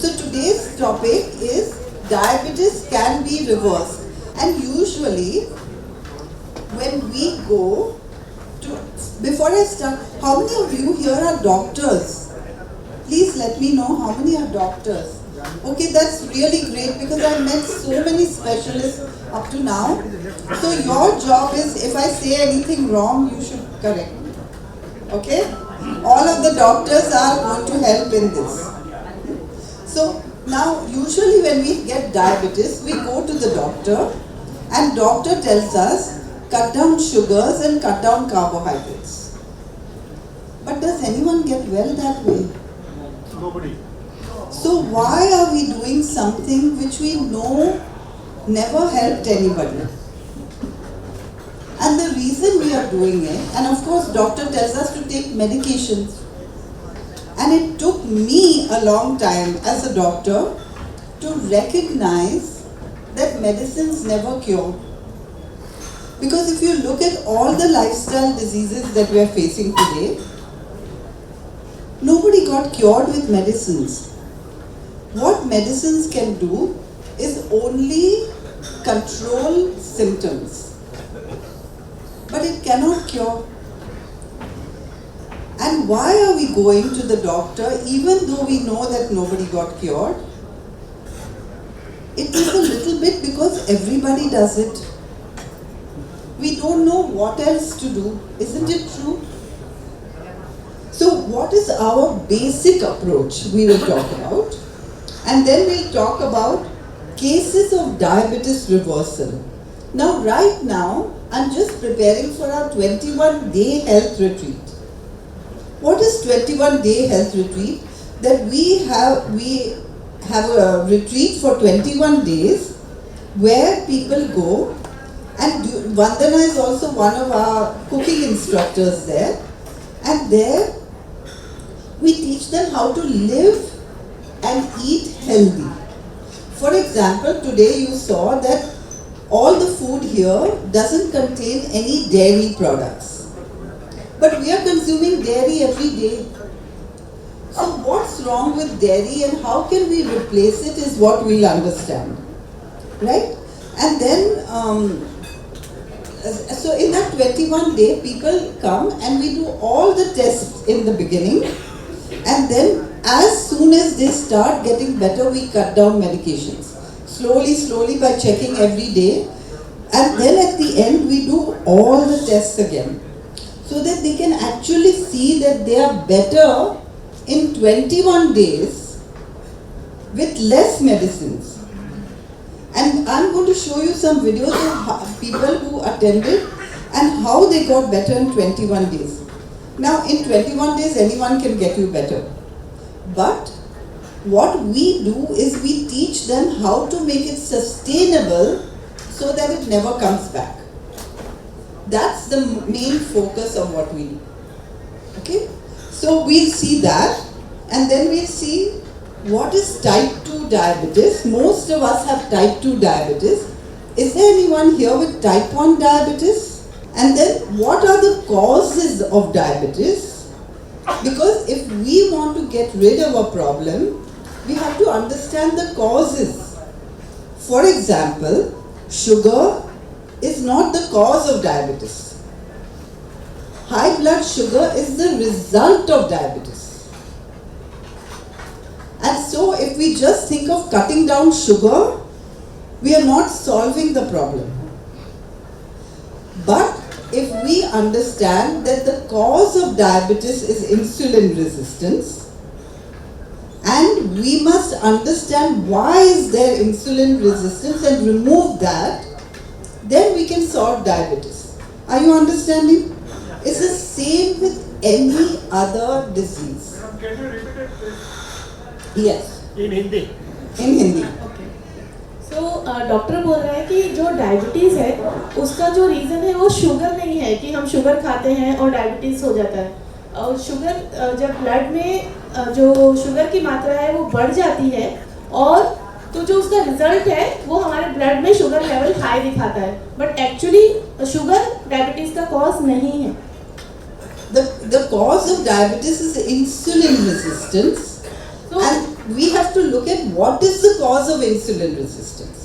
So today's topic is diabetes can be reversed. And usually when we go to, before I start, how many of you here are doctors? Please let me know how many are doctors. Okay, that's really great because I've met so many specialists up to now. So your job is, if I say anything wrong, you should correct me. Okay? All of the doctors are going to help in this. So now usually when we get diabetes, we go to the doctor and doctor tells us cut down sugars and cut down carbohydrates. But does anyone get well that way? Nobody. So why are we doing something which we know never helped anybody? And the reason we are doing it, and of course doctor tells us to take medications. And it took me a long time as a doctor to recognize that medicines never cure. Because if you look at all the lifestyle diseases that we are facing today, nobody got cured with medicines. What medicines can do is only control symptoms, but it cannot cure. And why are we going to the doctor even though we know that nobody got cured? It is a little bit because everybody does it. We don't know what else to do. Isn't it true? So what is our basic approach we will talk about? And then we'll talk about cases of diabetes reversal. Now right now, I'm just preparing for our 21-day health retreat. What is 21-day health retreat? That we have a retreat for 21 days where people go, and Vandana is also one of our cooking instructors there, and there we teach them how to live and eat healthy. For example, today you saw that all the food here doesn't contain any dairy products. But we are consuming dairy every day. So what's wrong with dairy and how can we replace it is what we'll understand. Right? And then, so in that 21 day, people come and we do all the tests in the beginning. And then as soon as they start getting better, we cut down medications. Slowly by checking every day. And then at the end, we do all the tests again. So that they can actually see that they are better in 21 days with less medicines. And I'm going to show you some videos of people who attended and how they got better in 21 days. Now in 21 days anyone can get you better. But what we do is we teach them how to make it sustainable so that it never comes back. That's the main focus of what we do. Okay? So we'll see that, and then we'll see what is type 2 diabetes. Most of us have type 2 diabetes. Is there anyone here with type 1 diabetes? And then what are the causes of diabetes? Because if we want to get rid of a problem, we have to understand the causes. For example, sugar is not the cause of diabetes. High blood sugar is the result of diabetes. And so if we just think of cutting down sugar, we are not solving the problem. But if we understand that the cause of diabetes is insulin resistance, and we must understand why is there insulin resistance and remove that, then we can solve diabetes. Are you understanding? It's the same with any other disease. Can you repeat it, please? Yes. In Hindi. In Hindi. तो doctor बोल रहा है कि जो diabetes है उसका जो reason है वो शुगर नहीं है कि हम शुगर खाते हैं और डायबिटीज़ हो जाता है. और शुगर जब ब्लड में जो शुगर की मात्रा है वो बढ़ जाती है और तो जो उसका रिजल्ट है वो हमारे ब्लड में शुगर लेवल हाई दिखाता है. बट एक्चुअली शुगर डायबिटीज़ का कॉज नहीं है. The cause of diabetes is insulin resistance. So, and we have to look at what is the cause of insulin resistance.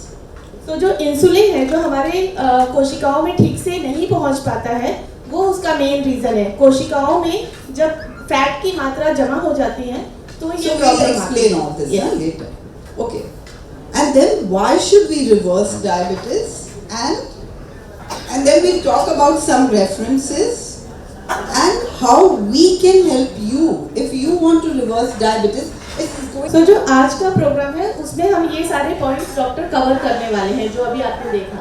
तो जो इंसुलिन है जो हमारे कोशिकाओं में ठीक से नहीं पहुंच पाता है वो उसका मेन रीजन है। कोशिकाओं में जब फैट की मात्रा जमा हो जाती है तो ये So we'll problem explain all this later. Okay. And then why should we reverse diabetes? And then we'll talk about some references and how we can help you if you want to reverse diabetes. तो जो आज का programme है उसमें हम ये सारे points doctor cover करने वाले हैं जो अभी आपने देखा।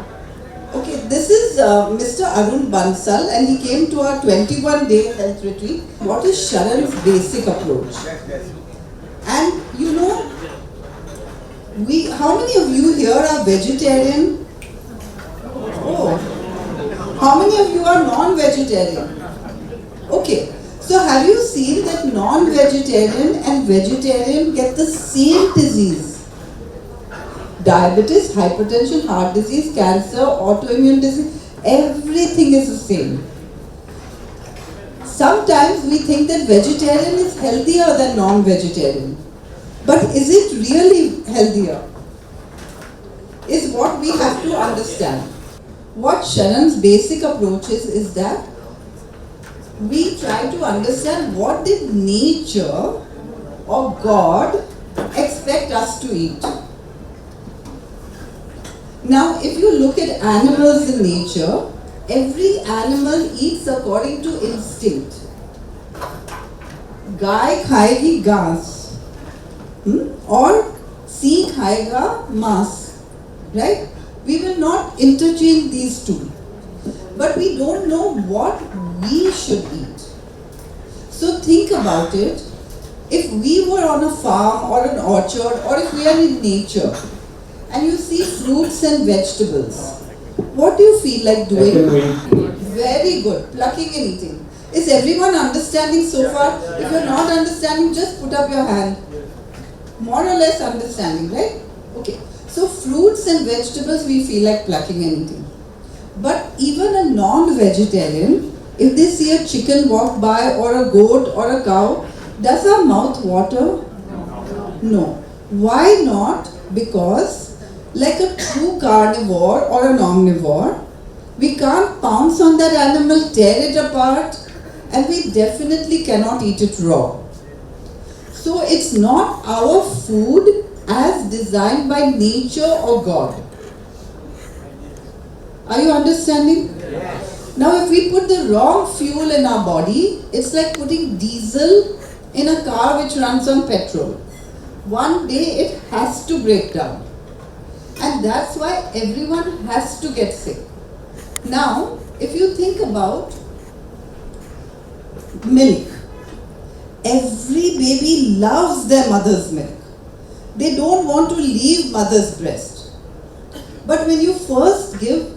Okay, this is Mr. Arun Bansal and he came to our 21-day health retreat. What is Sharan's basic approach? And you know, how many of you here are vegetarian? Oh, how many of you are non-vegetarian? Okay, so have you seen that non-vegetarian and vegetarian get the same disease? Diabetes, hypertension, heart disease, cancer, autoimmune disease, everything is the same. Sometimes we think that vegetarian is healthier than non-vegetarian. But is it really healthier? Is what we have to understand. What Sharan's basic approach is that we try to understand what did nature or God expect us to eat. Now, if you look at animals in nature, every animal eats according to instinct. गाय खाएगी घास, और सिंह खाएगा मांस, right? We will not interchange these two, but we don't know what we should eat. So think about it. If we were on a farm or an orchard, or if we are in nature, and you see fruits and vegetables, what do you feel like doing? Very good. Plucking and eating. Is everyone understanding so far? If you're not understanding, just put up your hand. More or less understanding, right? Okay. So fruits and vegetables we feel like plucking and eating. But even a non-vegetarian, if they see a chicken walk by or a goat or a cow, does our mouth water? No. Why not? Because like a true carnivore or an omnivore, we can't pounce on that animal, tear it apart, and we definitely cannot eat it raw. So it's not our food as designed by nature or God. Are you understanding? Yes. Now if we put the wrong fuel in our body, it's like putting diesel in a car which runs on petrol. One day it has to break down. And that's why everyone has to get sick. Now, if you think about milk, every baby loves their mother's milk. They don't want to leave mother's breast. But when you first give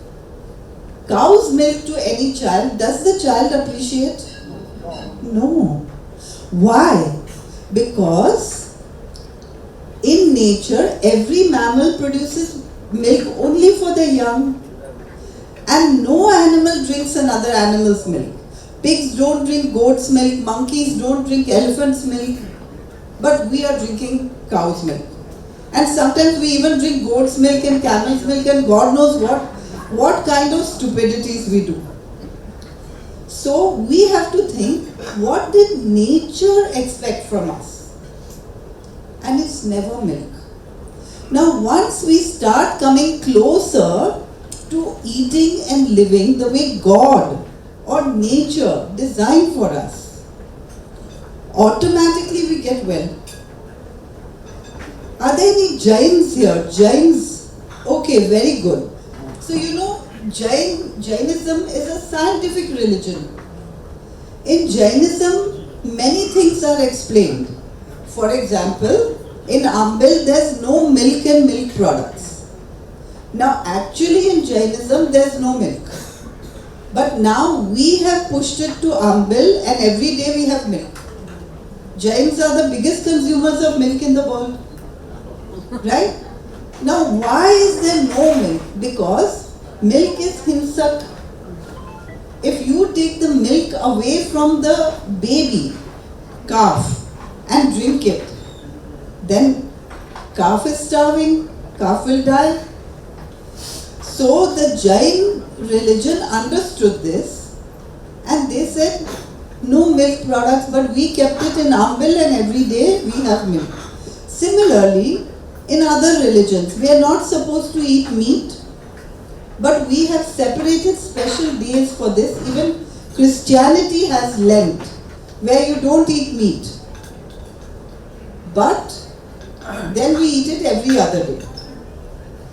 cow's milk to any child, does the child appreciate? No. Why? Because in nature, every mammal produces milk only for the young. And no animal drinks another animal's milk. Pigs don't drink goat's milk, monkeys don't drink elephant's milk. But we are drinking cow's milk. And sometimes we even drink goat's milk and camel's milk and God knows what kind of stupidities we do. So we have to think, what did nature expect from us? And it's never milk. Now once we start coming closer to eating and living the way God or nature designed for us, automatically we get well. Are there any Jains here? Jains? Okay, very good. So you know, Jainism is a scientific religion. In Jainism, many things are explained. For example, in Ambil there's no milk and milk products. Now actually in Jainism there's no milk. But now we have pushed it to Ambil and every day we have milk. Jains are the biggest consumers of milk in the world. Right? Now why is there no milk? Because milk is himsak. If you take the milk away from the baby calf and drink it, then calf is starving, calf will die. So the Jain religion understood this and they said no milk products, but we kept it in Ambil and every day we have milk. Similarly, in other religions, we are not supposed to eat meat, but we have separated special days for this. Even Christianity has Lent, where you don't eat meat, but then we eat it every other day.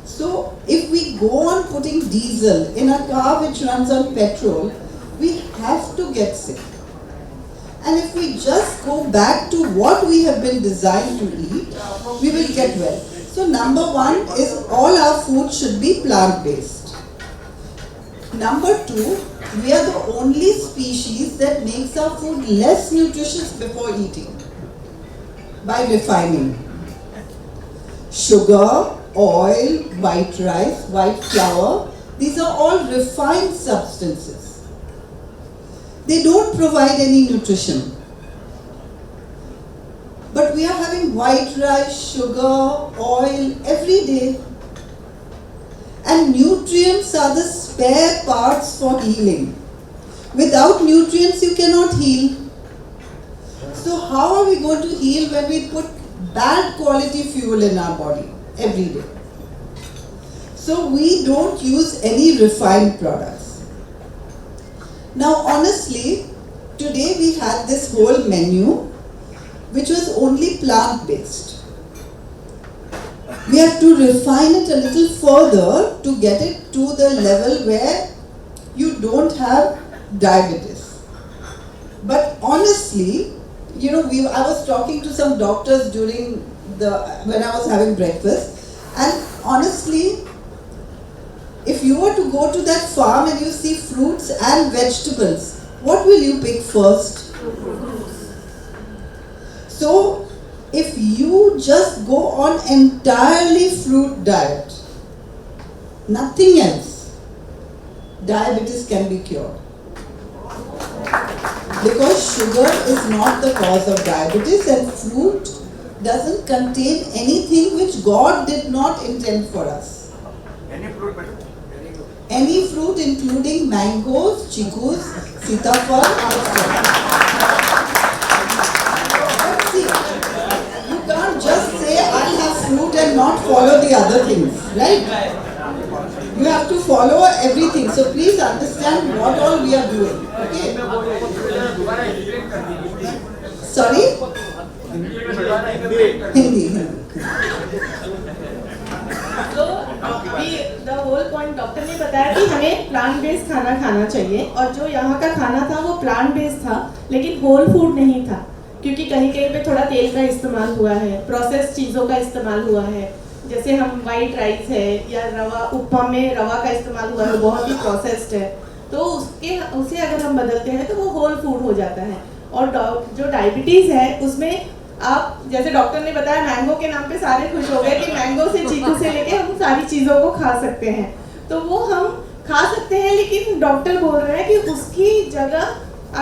So if we go on putting diesel in a car which runs on petrol, we have to get sick. And if we just go back to what we have been designed to eat, we will get well. So number one is all our food should be plant-based. Number two, we are the only species that makes our food less nutritious before eating by refining. Sugar, oil, white rice, white flour, these are all refined substances. They don't provide any nutrition. But we are having white rice, sugar, oil every day. And nutrients are the spare parts for healing. Without nutrients, you cannot heal. So how are we going to heal when we put bad quality fuel in our body every day? So we don't use any refined products. Now honestly, today we had this whole menu which was only plant-based. We have to refine it a little further to get it to the level where you don't have diabetes. But honestly, you know, I was talking to some doctors when I was having breakfast, and honestly, if you were to go to that farm and you see fruits and vegetables, what will you pick first? So, if you just go on entirely fruit diet, nothing else, diabetes can be cured. Because sugar is not the cause of diabetes and fruit doesn't contain anything which God did not intend for us. Any fruit, madam? Any fruit including mangoes, chickus, sitafal, but see, you can't just say I'll have fruit and not follow the other things, right? You have to follow everything. So please understand what all we are doing. Okay? Sorry? Hindi. तो अभी the whole point doctor ने बताया कि हमें plant based खाना खाना चाहिए, और जो यहाँ का खाना था वो प्लांट बेस्ड था लेकिन होल फूड नहीं था, क्योंकि कहीं कहीं पे थोड़ा तेल का इस्तेमाल हुआ है, प्रोसेस चीज़ों का इस्तेमाल हुआ है, जैसे हम वाइट राइस है या रवा उपमा में रवा का इस्तेमाल हुआ है, बहुत ही प्रोसेस्ड है, तो उसे अगर हम बदलते हैं तो वो होल फूड हो जाता है। और जो डायबिटीज़ है उसमें आप जैसे डॉक्टर ने बताया मैंगो के नाम पे सारे खुश हो गए कि मैंगो से चीकू से लेके हम सारी चीज़ों को खा सकते हैं, तो वो हम खा सकते हैं, लेकिन डॉक्टर बोल रहे हैं कि उसकी जगह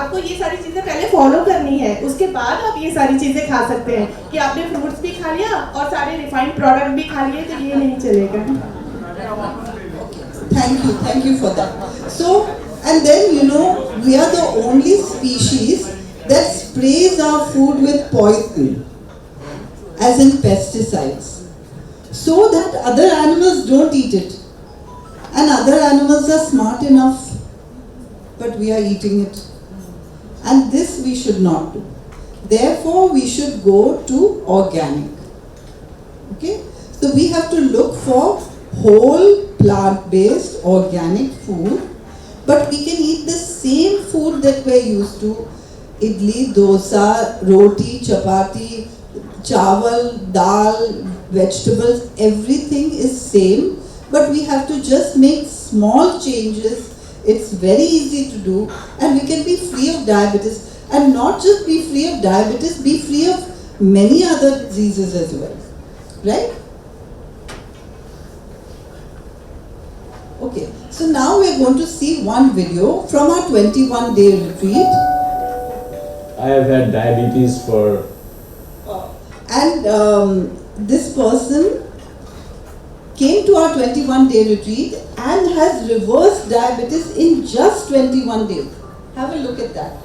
आपको ये सारी चीज़ें पहले फॉलो करनी है, उसके बाद आप ये सारी चीज़ें खा सकते हैं। कि आपने फ्रूट्स भी खा लिया और सारे रिफाइंड प्रोडक्ट भी खा लिए तो ये नहीं चलेगा। Thank you for that. So, and then you know, we are the only species that sprays our food with poison, as in pesticides, so that other animals don't eat it. And other animals are smart enough, but we are eating it. And this we should not do. Therefore, we should go to organic. Okay? So we have to look for whole plant-based organic food, but we can eat the same food that we're used to. Idli, dosa, roti, chapati, chawal, dal, vegetables, everything is same, but we have to just make small changes. It's very easy to do, and we can be free of diabetes. And not just be free of diabetes, be free of many other diseases as well. Right? Okay, so now we are going to see one video from our 21-day retreat. I have had diabetes for And this person came to our 21-day retreat and has reversed diabetes in just 21 days. Have a look at that.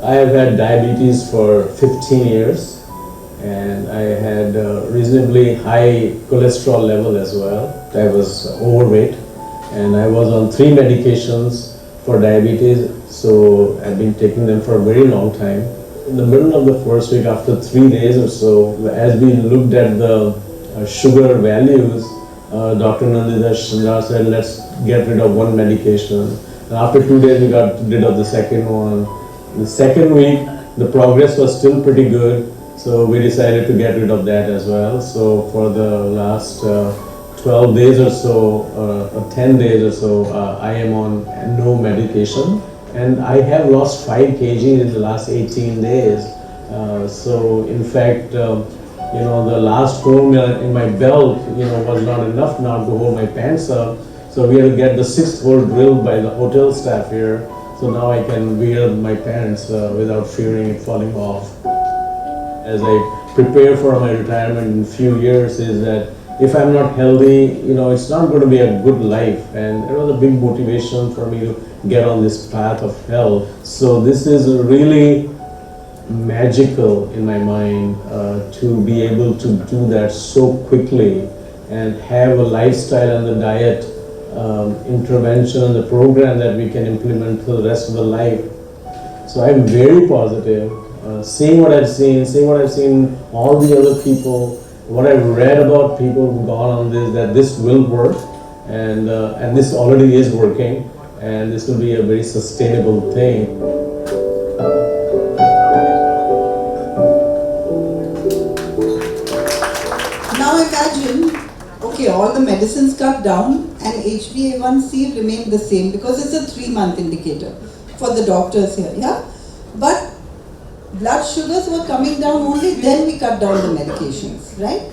I have had diabetes for 15 years and I had reasonably high cholesterol level as well. I was overweight and I was on 3 medications for diabetes, so I've been taking them for a very long time. In the middle of the first week, after 3 days or so, as we looked at the sugar values, Dr. Nandita Chandra said, let's get rid of one medication. And after 2 days, we got rid of the second one. The second week, the progress was still pretty good, so we decided to get rid of that as well. So for the last 12 days or so, or 10 days or so, I am on no medication. And I have lost 5 kg in the last 18 days. So in fact, the last hole in my belt, was not enough now to hold my pants up. So we had to get the 6th hole drilled by the hotel staff here. So now I can wear my pants without fearing it falling off. As I prepare for my retirement in a few years, is that if I'm not healthy, it's not going to be a good life. And it was a big motivation for me to get on this path of health. So this is really magical in my mind to be able to do that so quickly and have a lifestyle and the diet intervention and the program that we can implement for the rest of the life. So I'm very positive, seeing what I've seen all the other people, what I've read about people who've gone on this, that this will work, and this already is working, and this will be a very sustainable thing. Now imagine, okay, all the medicines cut down and HbA1c remained the same because it's a 3-month indicator for the doctors here, yeah? But blood sugars were coming down only, then we cut down the medications, right?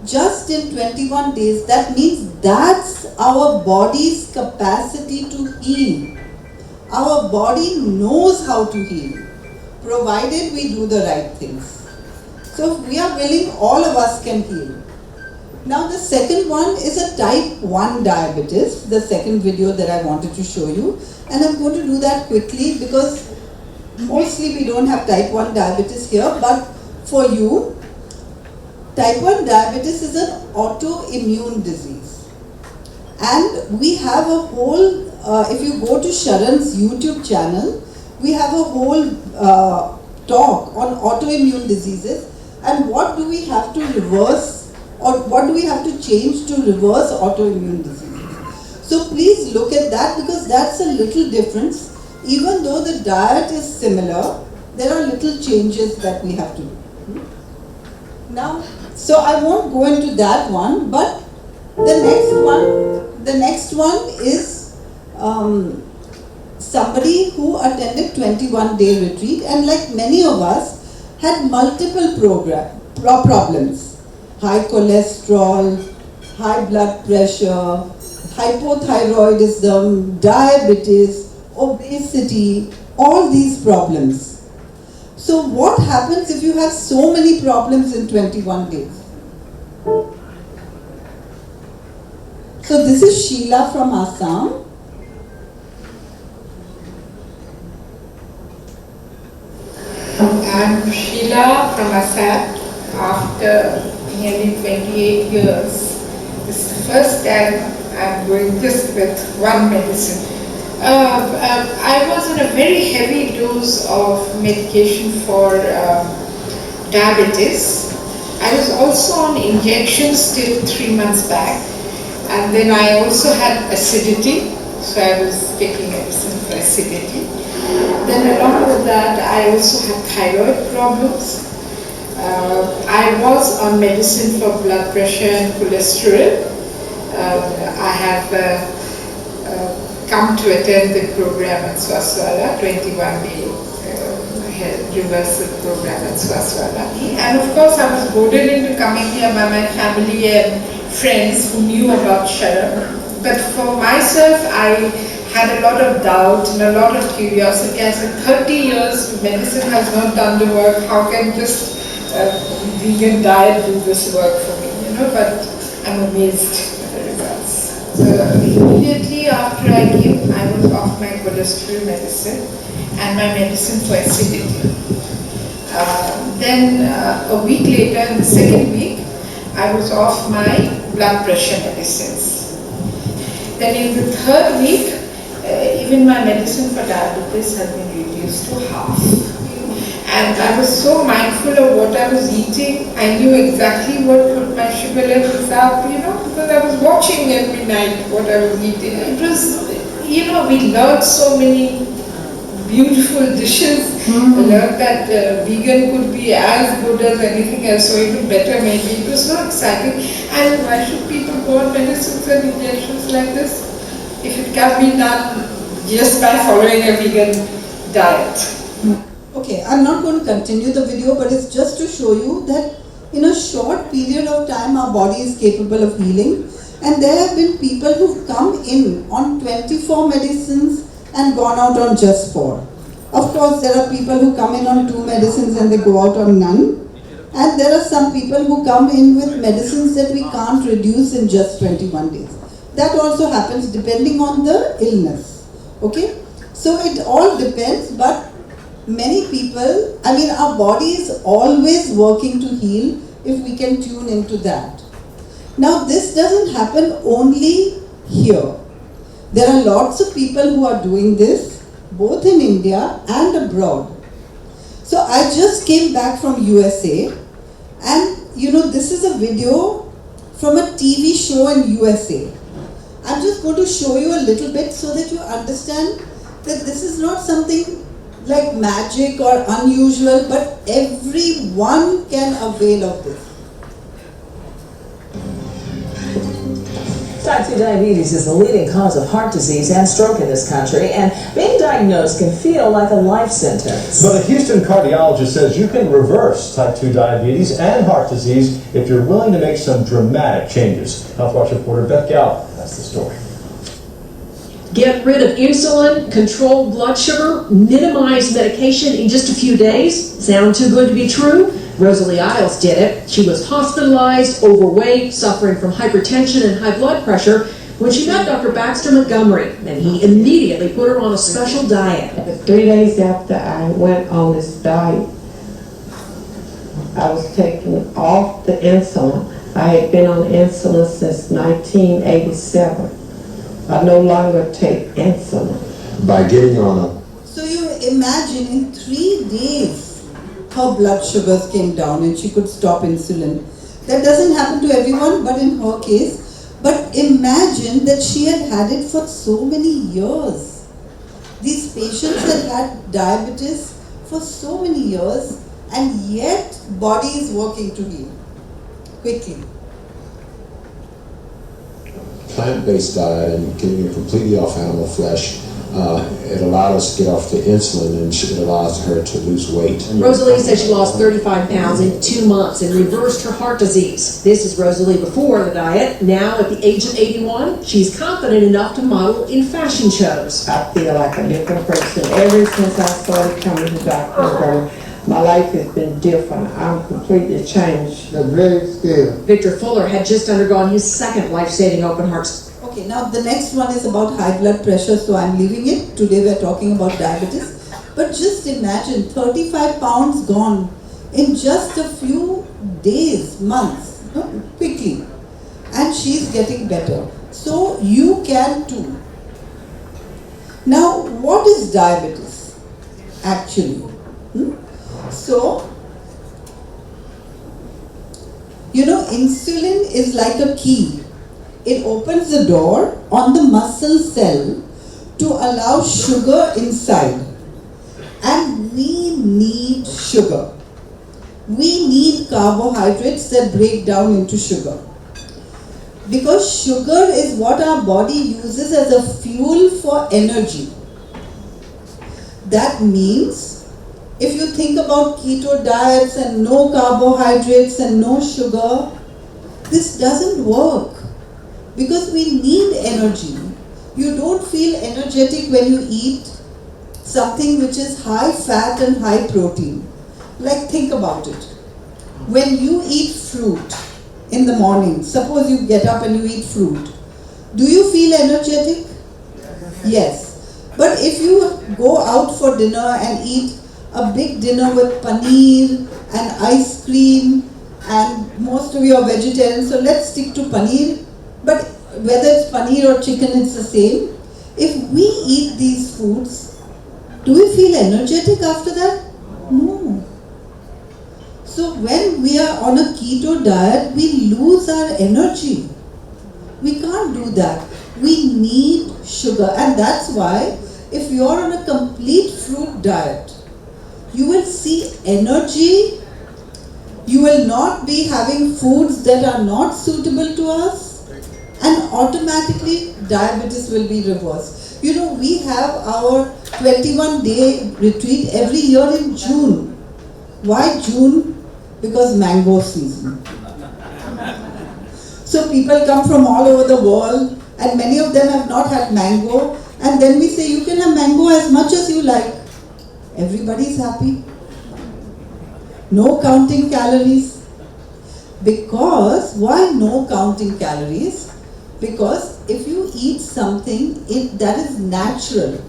Just in 21 days, that means that's our body's capacity to heal. Our body knows how to heal, provided we do the right things. So if we are willing, all of us can heal. Now the second one is a type 1 diabetes, the second video that I wanted to show you. And I'm going to do that quickly because mostly we don't have type 1 diabetes here, but for you, type 1 diabetes is an autoimmune disease. And we have a whole, if you go to Sharan's YouTube channel, we have a whole talk on autoimmune diseases and what do we have to reverse or what do we have to change to reverse autoimmune diseases. So please look at that because that's a little difference. Even though the diet is similar, there are little changes that we have to do. Now, so I won't go into that one, but the next one is somebody who attended 21-day retreat and like many of us had multiple problems. High cholesterol, high blood pressure, hypothyroidism, diabetes, obesity, all these problems. So what happens if you have so many problems in 21 days? So this is Sheila from Assam. I'm Sheila from Assam. After nearly 28 years, this is the first time I'm going just with one medicine. I was on a very heavy dose of medication for diabetes. I was also on injections till 3 months back, and then I also had acidity, so I was taking medicine for acidity. Then along with that, I also had thyroid problems. I was on medicine for blood pressure and cholesterol. I have come to attend the program at Swasthwala, 21-day reversal program at Swasthwala. And of course, I was goaded into coming here by my family and friends who knew about Sharan. But for myself, I had a lot of doubt and a lot of curiosity. I said, 30 years medicine has not done the work, how can just vegan diet do this work for me, you know, but I'm amazed at the results. So immediately after I came, I was off my cholesterol medicine and my medicine for acidity. Then a week later, in the second week, I was off my blood pressure medicines. Then in the third week, even my medicine for diabetes had been reduced to half. And I was so mindful of what I was eating. I knew exactly what put my sugar levels up, you know, because I was watching every night what I was eating. It was, you know, we learned so many beautiful dishes. I learned that vegan could be as good as anything else, or even better maybe. It was so exciting. And why should people go on medicines and injections like this if it can be done just by following a vegan diet? Okay, I'm not going to continue the video, but it's just to show you that in a short period of time our body is capable of healing. And there have been people who've come in on 24 medicines and gone out on just 4. Of course, there are people who come in on 2 medicines and they go out on none. And there are some people who come in with medicines that we can't reduce in just 21 days. That also happens depending on the illness. Okay? So it all depends, but many people, I mean, our body is always working to heal if we can tune into that. Now, this doesn't happen only here. There are lots of people who are doing this, both in India and abroad. So I just came back from USA, and you know, this is a video from a TV show in USA. I'm just going to show you a little bit so that you understand that this is not something like magic or unusual, but everyone can avail of this. Type 2 diabetes is the leading cause of heart disease and stroke in this country, and being diagnosed can feel like a life sentence. But a Houston cardiologist says you can reverse type 2 diabetes and heart disease if you're willing to make some dramatic changes. Health Watch reporter Beth Gallup has the story. Get rid of insulin, control blood sugar, minimize medication in just a few days. Sound too good to be true? Rosalie Isles did it. She was hospitalized, overweight, suffering from hypertension and high blood pressure when she met Dr. Baxter Montgomery, and he immediately put her on a special diet. 3 days after I went on this diet, I was taking off the insulin. I had been on insulin since 1987. I no longer take insulin. By getting on a... So you imagine in 3 days, her blood sugars came down and she could stop insulin. That doesn't happen to everyone, but in her case. But imagine that she had had it for so many years. These patients had had diabetes for so many years, and yet body is working to heal quickly. Plant-based diet and getting it completely off animal flesh, it allowed us to get off the insulin, and it allows her to lose weight. Rosalie says she lost 35 pounds in 2 months and reversed her heart disease. This is Rosalie before the diet. Now, at the age of 81, she's confident enough to model in fashion shows. I feel like a different person. Ever since I started coming to Dr. my life has been different. I'm completely changed. The very scale. Victor Fuller had just undergone his second life-saving open heart. Okay, now the next one is about high blood pressure, so I'm leaving it. Today we're talking about diabetes. But just imagine 35 pounds gone in just a few days, months, quickly. And she's getting better. So you can too. Now, what is diabetes actually? So, you know, insulin is like a key. It opens the door on the muscle cell to allow sugar inside. And we need sugar. We need carbohydrates that break down into sugar. Because sugar is what our body uses as a fuel for energy. That means, if you think about keto diets and no carbohydrates and no sugar, this doesn't work. Because we need energy. You don't feel energetic when you eat something which is high fat and high protein. Like, think about it. When you eat fruit in the morning, suppose you get up and you eat fruit, do you feel energetic? Yes. But if you go out for dinner and eat a big dinner with paneer and ice cream, and most of you are vegetarian, so let's stick to paneer. But whether it's paneer or chicken, it's the same. If we eat these foods, do we feel energetic after that? No. So when we are on a keto diet, we lose our energy. We can't do that. We need sugar, and that's why if you're on a complete fruit diet, you will see energy. You will not be having foods that are not suitable to us, and automatically diabetes will be reversed. You know, we have our 21-day retreat every year in June. Why June? Because mango season. So people come from all over the world, and many of them have not had mango, and then we say you can have mango as much as you like. Everybody's happy. No counting calories. Because, why no counting calories? Because if you eat something that is natural,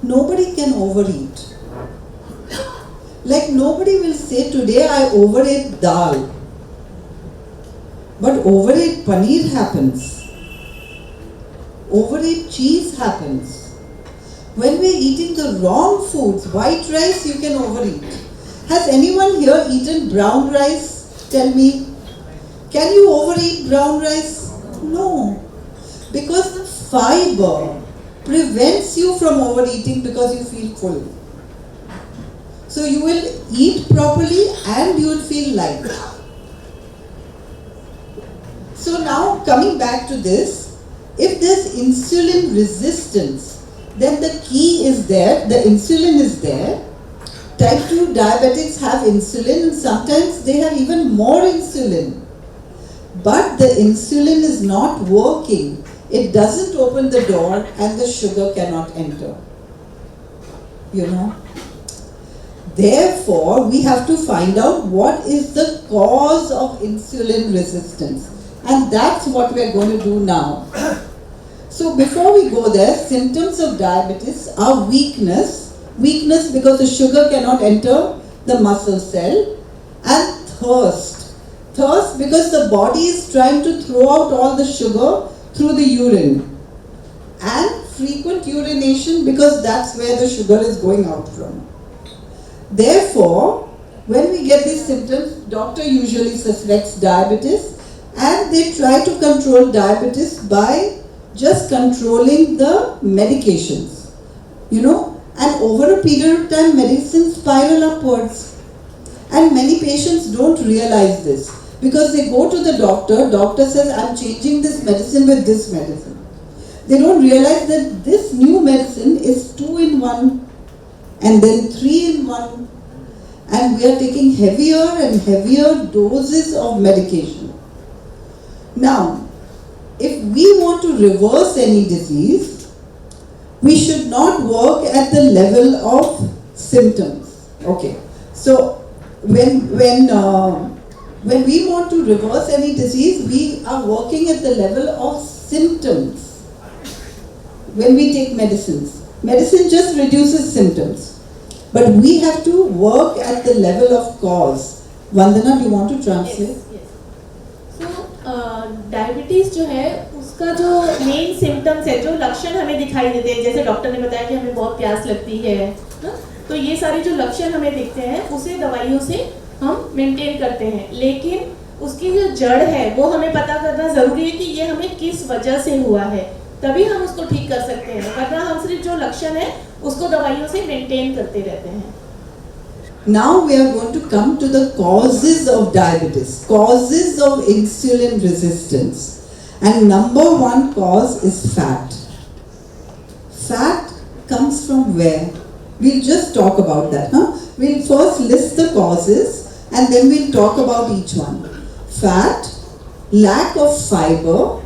nobody can overeat. Like, nobody will say today I overate dal, but overate paneer happens. Overate cheese happens. When we're eating the wrong foods, white rice you can overeat. Has anyone here eaten brown rice? Tell me. Can you overeat brown rice? No. Because the fiber prevents you from overeating because you feel full. So you will eat properly and you will feel light. So now coming back to this, if there's insulin resistance, then the key is there, the insulin is there. Type 2 diabetics have insulin, and sometimes they have even more insulin. But the insulin is not working. It doesn't open the door and the sugar cannot enter. You know? Therefore, we have to find out what is the cause of insulin resistance. And that's what we are going to do now. So before we go there, symptoms of diabetes are weakness. Weakness because the sugar cannot enter the muscle cell, and thirst. Thirst because the body is trying to throw out all the sugar through the urine, and frequent urination because that's where the sugar is going out from. Therefore, when we get these symptoms, doctor usually suspects diabetes, and they try to control diabetes by just controlling the medications. You know, and over a period of time, medicines spiral upwards. And many patients don't realize this because they go to the doctor, doctor says, I'm changing this medicine with this medicine. They don't realize that this new medicine is 2 in 1 and then 3 in 1. And we are taking heavier and heavier doses of medication. Now, if we want to reverse any disease, we should not work at the level of symptoms. Okay. So when we want to reverse any disease, we are working at the level of symptoms. When we take medicines, medicine just reduces symptoms, but we have to work at the level of cause. Vandana, do you want to translate? Yes. So diabetes जो है उसका जो main symptoms है, जो लक्षण हमें दिखाई देते हैं, जैसे डॉक्टर ने बताया कि हमें बहुत प्यास लगती है ना, तो ये सारे जो लक्षण हमें दिखते हैं उसे दवाइयों से हम मेंटेन करते हैं, लेकिन उसकी जो जड़ है वो हमें पता करना ज़रूरी है कि ये हमें किस वजह से हुआ है, तभी हम उसको ठीक कर सकते हैं, वरना हम सिर्फ जो लक्षण है उसको दवाइयों से मेंटेन करते रहते हैं. Now we are going to come to the causes of diabetes, causes of insulin resistance. And number one cause is fat. Fat comes from where? We'll just talk about that. We'll first list the causes and then we'll talk about each one. Fat, lack of fiber,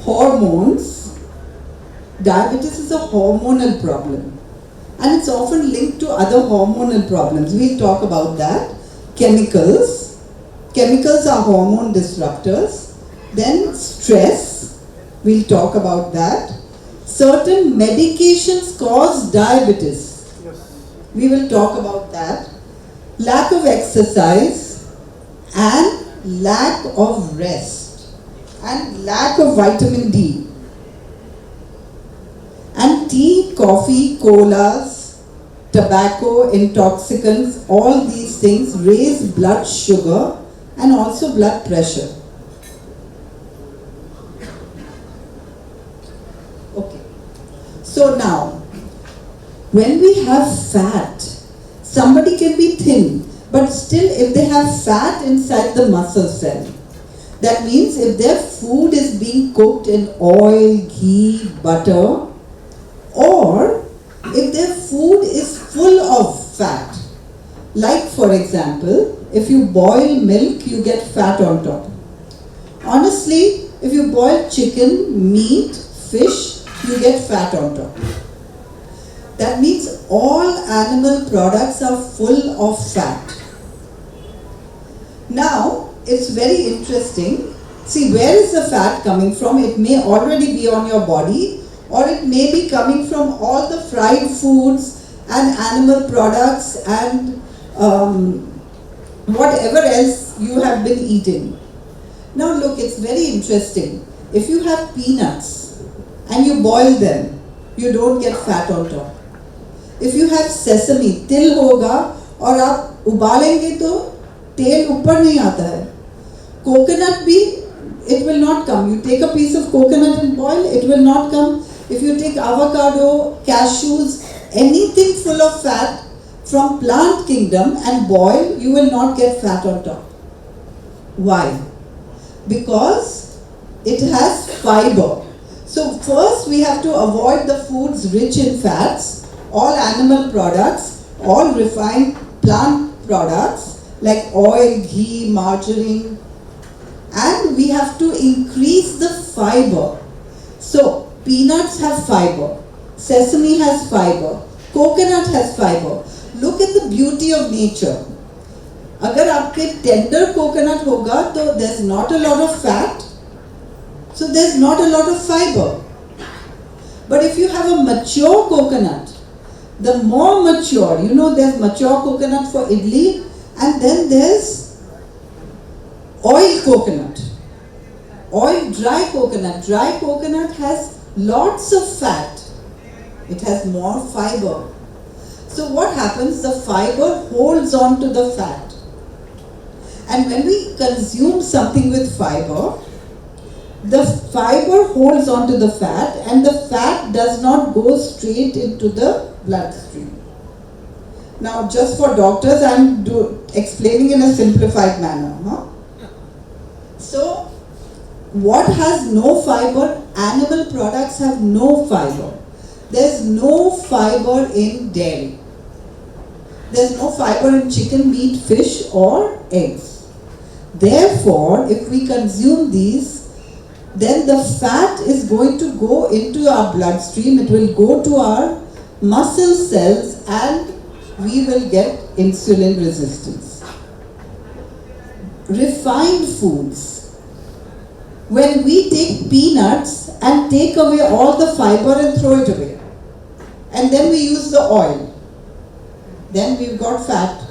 hormones, diabetes is a hormonal problem. And it's often linked to other hormonal problems. We'll talk about that. Chemicals. Chemicals are hormone disruptors. Then stress. We'll talk about that. Certain medications cause diabetes. We will talk about that. Lack of exercise and lack of rest and lack of vitamin D. And tea, coffee, colas, tobacco, intoxicants, all these things raise blood sugar and also blood pressure. Okay. So now, when we have fat, somebody can be thin, but still if they have fat inside the muscle cell, that means if their food is being cooked in oil, ghee, butter, or if their food is full of fat, like for example, if you boil milk, you get fat on top. Honestly, if you boil chicken, meat, fish, you get fat on top. That means all animal products are full of fat. Now, it's very interesting. See, where is the fat coming from? It may already be on your body, or it may be coming from all the fried foods and animal products and whatever else you have been eating. Now look, it's very interesting. If you have peanuts and you boil them, you don't get fat on top. If you have sesame, til hoga और आप उबालेंगे तो तेल ऊपर नहीं आता है. Coconut bhi, it will not come. You take a piece of coconut and boil, it will not come. If you take avocado, cashews, anything full of fat from plant kingdom and boil, you will not get fat on top. Why? Because it has fiber. So first we have to avoid the foods rich in fats, all animal products, all refined plant products like oil, ghee, margarine, and we have to increase the fiber. So peanuts have fiber, sesame has fiber, coconut has fiber. Look at the beauty of nature. अगर आपके tender coconut होगा तो there's not a lot of fat, so there's not a lot of fiber. But if you have a mature coconut, the more mature, there's mature coconut for idli, and then there's oil coconut, oil dry coconut. Dry coconut has lots of fat. It has more fiber. So what happens? The fiber holds on to the fat. And when we consume something with fiber, the fiber holds on to the fat and the fat does not go straight into the bloodstream. Now just for doctors, I'm explaining in a simplified manner. So what has no fiber? Animal products have no fiber. There's no fiber in dairy. There's no fiber in chicken, meat, fish or eggs. Therefore, if we consume these, then the fat is going to go into our bloodstream, it will go to our muscle cells and we will get insulin resistance. Refined foods. When we take peanuts and take away all the fiber and throw it away, and then we use the oil, then we've got fat.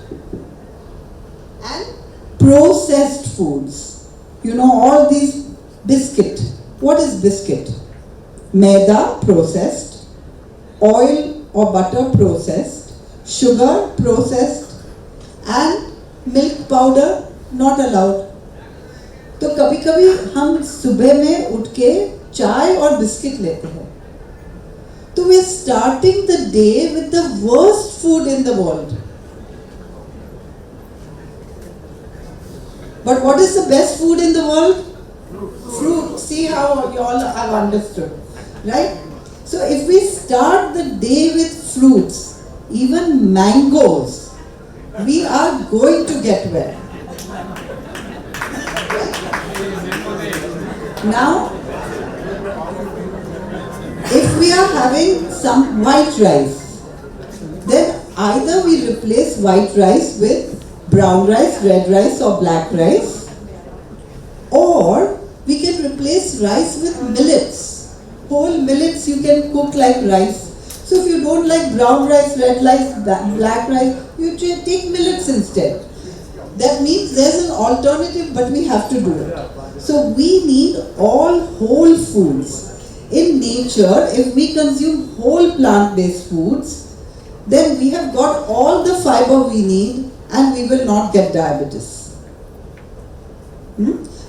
And processed foods. All these biscuit. What is biscuit? Maida, processed. Oil or butter, processed. Sugar, processed. And milk powder, not allowed. तो कभी कभी हम सुबह में उठ के चाय और बिस्किट लेते हैं. So we're starting the day with the worst food in the world. But what is the best food in the world? Fruit. See how you all have understood, right? So if we start the day with fruits, even mangoes, we are going to get well. Now, we are having some white rice, then either we replace white rice with brown rice, red rice or black rice, or we can replace rice with millets. Whole millets you can cook like rice. So if you don't like brown rice, red rice, black rice, you take millets instead. That means there's an alternative, but we have to do it. So we need all whole foods. In nature, if we consume whole plant-based foods, then we have got all the fiber we need and we will not get diabetes.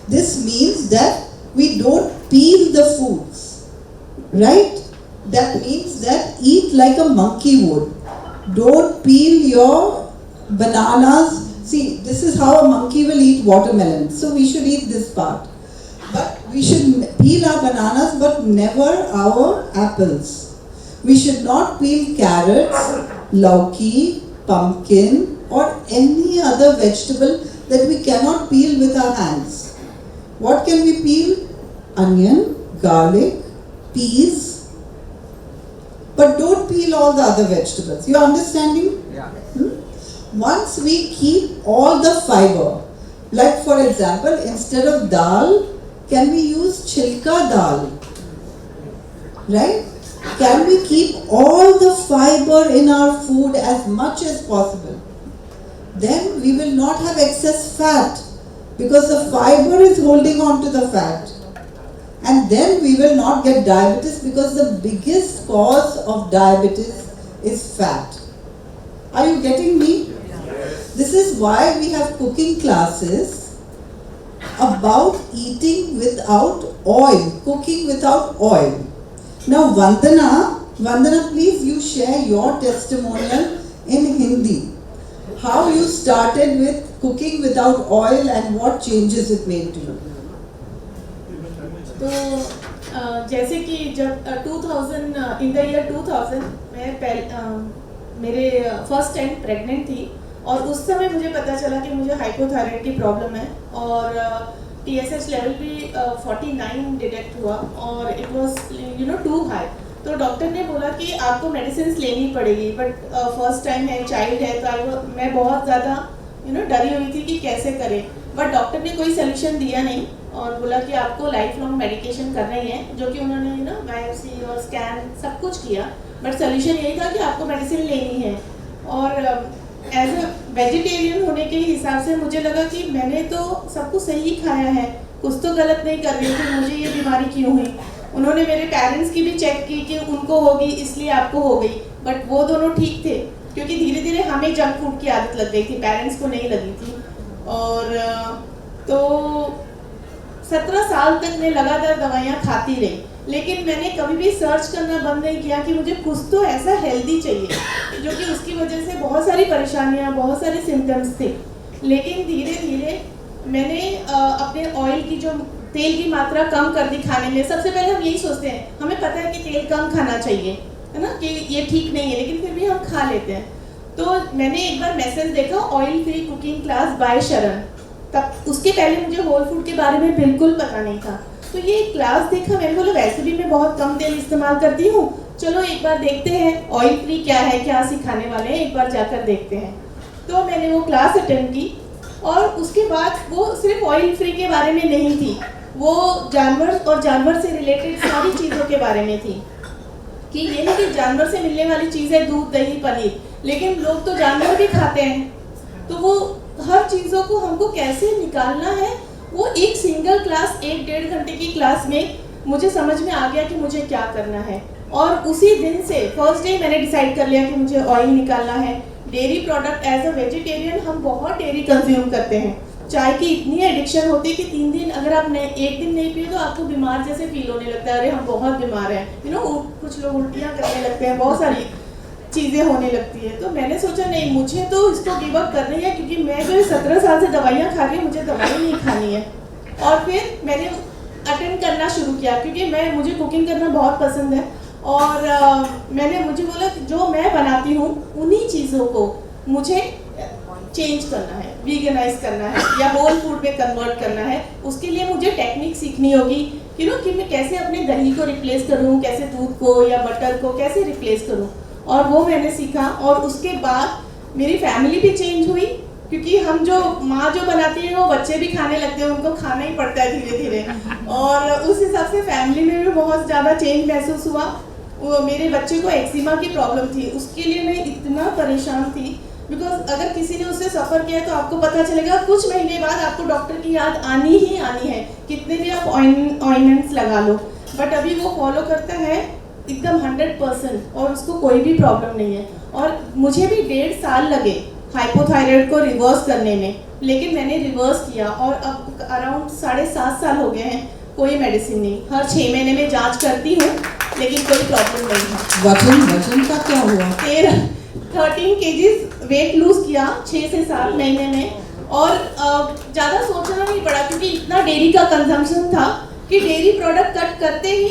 This means that we don't peel the foods, right? That means that eat like a monkey would. Don't peel your bananas. See, this is how a monkey will eat watermelon. So we should eat this part. But we should peel our bananas but never our apples. We should not peel carrots, lauki, pumpkin or any other vegetable that we cannot peel with our hands. What can we peel? Onion, garlic, peas. But don't peel all the other vegetables. You are understanding? Yeah. Once we keep all the fiber, like for example, instead of dal, can we use chilka dal? Right? Can we keep all the fiber in our food as much as possible? Then we will not have excess fat because the fiber is holding on to the fat. And then we will not get diabetes because the biggest cause of diabetes is fat. Are you getting me? This is why we have cooking classes about eating without oil, cooking without oil. Now Vandana, please you share your testimonial in Hindi. How you started with cooking without oil and what changes it made to you. तो जैसे कि जब 2000 in the year 2000 मैं मेरे first time pregnant थी और उस समय मुझे पता चला कि मुझे हाइपोथायराइड की प्रॉब्लम है और TSH लेवल भी 49 डिटेक्ट हुआ और इट वाज टू हाई. तो डॉक्टर ने बोला कि आपको मेडिसिन लेनी पड़ेगी बट फर्स्ट टाइम है, चाइल्ड है, तो मैं बहुत ज़्यादा डरी हुई थी कि कैसे करें. बट डॉक्टर ने कोई सोल्यूशन दिया नहीं और बोला कि आपको लाइफ लॉन्ग मेडिकेशन करना ही है, जो कि उन्होंने बायोप्सी और स्कैन सब कुछ किया बट सोल्यूशन यही था कि आपको मेडिसिन लेनी है. और एज अ वेजिटेरियन होने के हिसाब से मुझे लगा कि मैंने तो सब कुछ सही खाया है, कुछ तो गलत नहीं कर रही थी, मुझे ये बीमारी क्यों हुई. उन्होंने मेरे पेरेंट्स की भी चेक की कि उनको होगी इसलिए आपको हो गई, बट वो दोनों ठीक थे क्योंकि धीरे धीरे हमें जंक फूड की आदत लग गई थी, पेरेंट्स को नहीं लगी थी. और तो 17 साल तक मैं लगातार दवाइयाँ खाती रही, लेकिन मैंने कभी भी सर्च करना बंद नहीं किया कि मुझे कुछ तो ऐसा हेल्दी चाहिए, जो कि उसकी वजह से बहुत सारी परेशानियाँ, बहुत सारे सिम्टम्स थे. लेकिन धीरे धीरे मैंने अपने ऑयल की जो तेल की मात्रा कम कर दी खाने में. सबसे पहले हम यही सोचते हैं, हमें पता है कि तेल कम खाना चाहिए, है ना, कि ये ठीक नहीं है, लेकिन फिर भी हम खा लेते हैं. तो मैंने एक बार मैसेज देखा oil free cooking class by Sharan. तब उसके पहले मुझे होल फूड के बारे में बिल्कुल पता नहीं था. तो ये क्लास देखा, मैंने बोला वैसे भी मैं बहुत कम तेल इस्तेमाल करती हूँ, चलो एक बार देखते हैं ऑयल फ्री क्या है, क्या सिखाने वाले हैं, एक बार जाकर देखते हैं. तो मैंने वो क्लास अटेंड की और उसके बाद वो सिर्फ ऑयल फ्री के बारे में नहीं थी, वो जानवर और जानवर से रिलेटेड सारी चीज़ों के बारे में थी. कि ये नहीं कि जानवर से मिलने वाली चीज़ें दूध, दही, पनीर, लेकिन लोग तो जानवर भी खाते हैं. तो वो हर चीज़ों को हमको कैसे निकालना है, वो एक सिंगल क्लास 1-1.5 घंटे की क्लास में मुझे समझ में आ गया कि मुझे क्या करना है. और उसी दिन से फर्स्ट डे मैंने डिसाइड कर लिया कि मुझे ऑयल निकालना है. Dairy product as a vegetarian हम बहुत डेयरी कंज्यूम करते हैं. चाय की इतनी एडिक्शन होती है कि 3 दिन अगर आप एक दिन नहीं पिए तो आपको बीमार जैसे फील होने लगता है, अरे हम बहुत बीमार हैं, कुछ लोग उल्टियाँ करने लगते हैं, बहुत सारी चीज़ें होने लगती है. तो मैंने सोचा नहीं, मुझे तो इसको गिव अप करना है क्योंकि मैं जो 17 साल से दवाइयाँ खा रही हूँ, मुझे दवाई नहीं खानी है. और फिर मैंने अटेंड करना शुरू किया क्योंकि मुझे कुकिंग करना बहुत पसंद है. और मुझे बोला कि जो मैं बनाती हूँ उन्हीं चीज़ों को मुझे चेंज करना है, वीगनाइज करना है या होल फूड में कन्वर्ट करना है. उसके लिए मुझे टेक्निक सीखनी होगी कि मैं कैसे अपने दही को रिप्लेस करूँ, कैसे दूध को या बटर को कैसे रिप्लेस करूँ, और वो मैंने सीखा। और उसके बाद मेरी फैमिली भी चेंज हुई, क्योंकि हम जो माँ जो बनाती है वो बच्चे भी खाने लगते हैं, उनको खाना ही पड़ता है धीरे धीरे। और उस हिसाब से फैमिली में भी बहुत ज़्यादा चेंज महसूस हुआ। वो मेरे बच्चे को एक्जिमा की प्रॉब्लम थी, उसके लिए मैं इतना परेशान थी, बिकॉज अगर किसी ने उससे सफ़र किया है तो आपको पता चलेगा कुछ महीने बाद आपको डॉक्टर की याद आनी ही आनी है, कितने भी आप ऑइंटमेंट्स लगा लो। बट अभी वो फॉलो करता है एकदम 100% और उसको कोई भी प्रॉब्लम नहीं है। और मुझे भी 1.5 साल लगे हाइपोथायराइड को रिवर्स करने में, लेकिन मैंने रिवर्स किया और अब अराउंड 7.5 साल हो गए हैं, कोई मेडिसिन नहीं। हर 6 महीने में जांच करती हूँ लेकिन कोई प्रॉब्लम नहीं है। वजन का क्या हुआ? 13 kg वेट लूज किया 6 से 7 महीने में। और ज़्यादा सोचना नहीं पड़ा, क्योंकि इतना डेयरी का कंजम्पशन था कि डेयरी प्रोडक्ट कट करते ही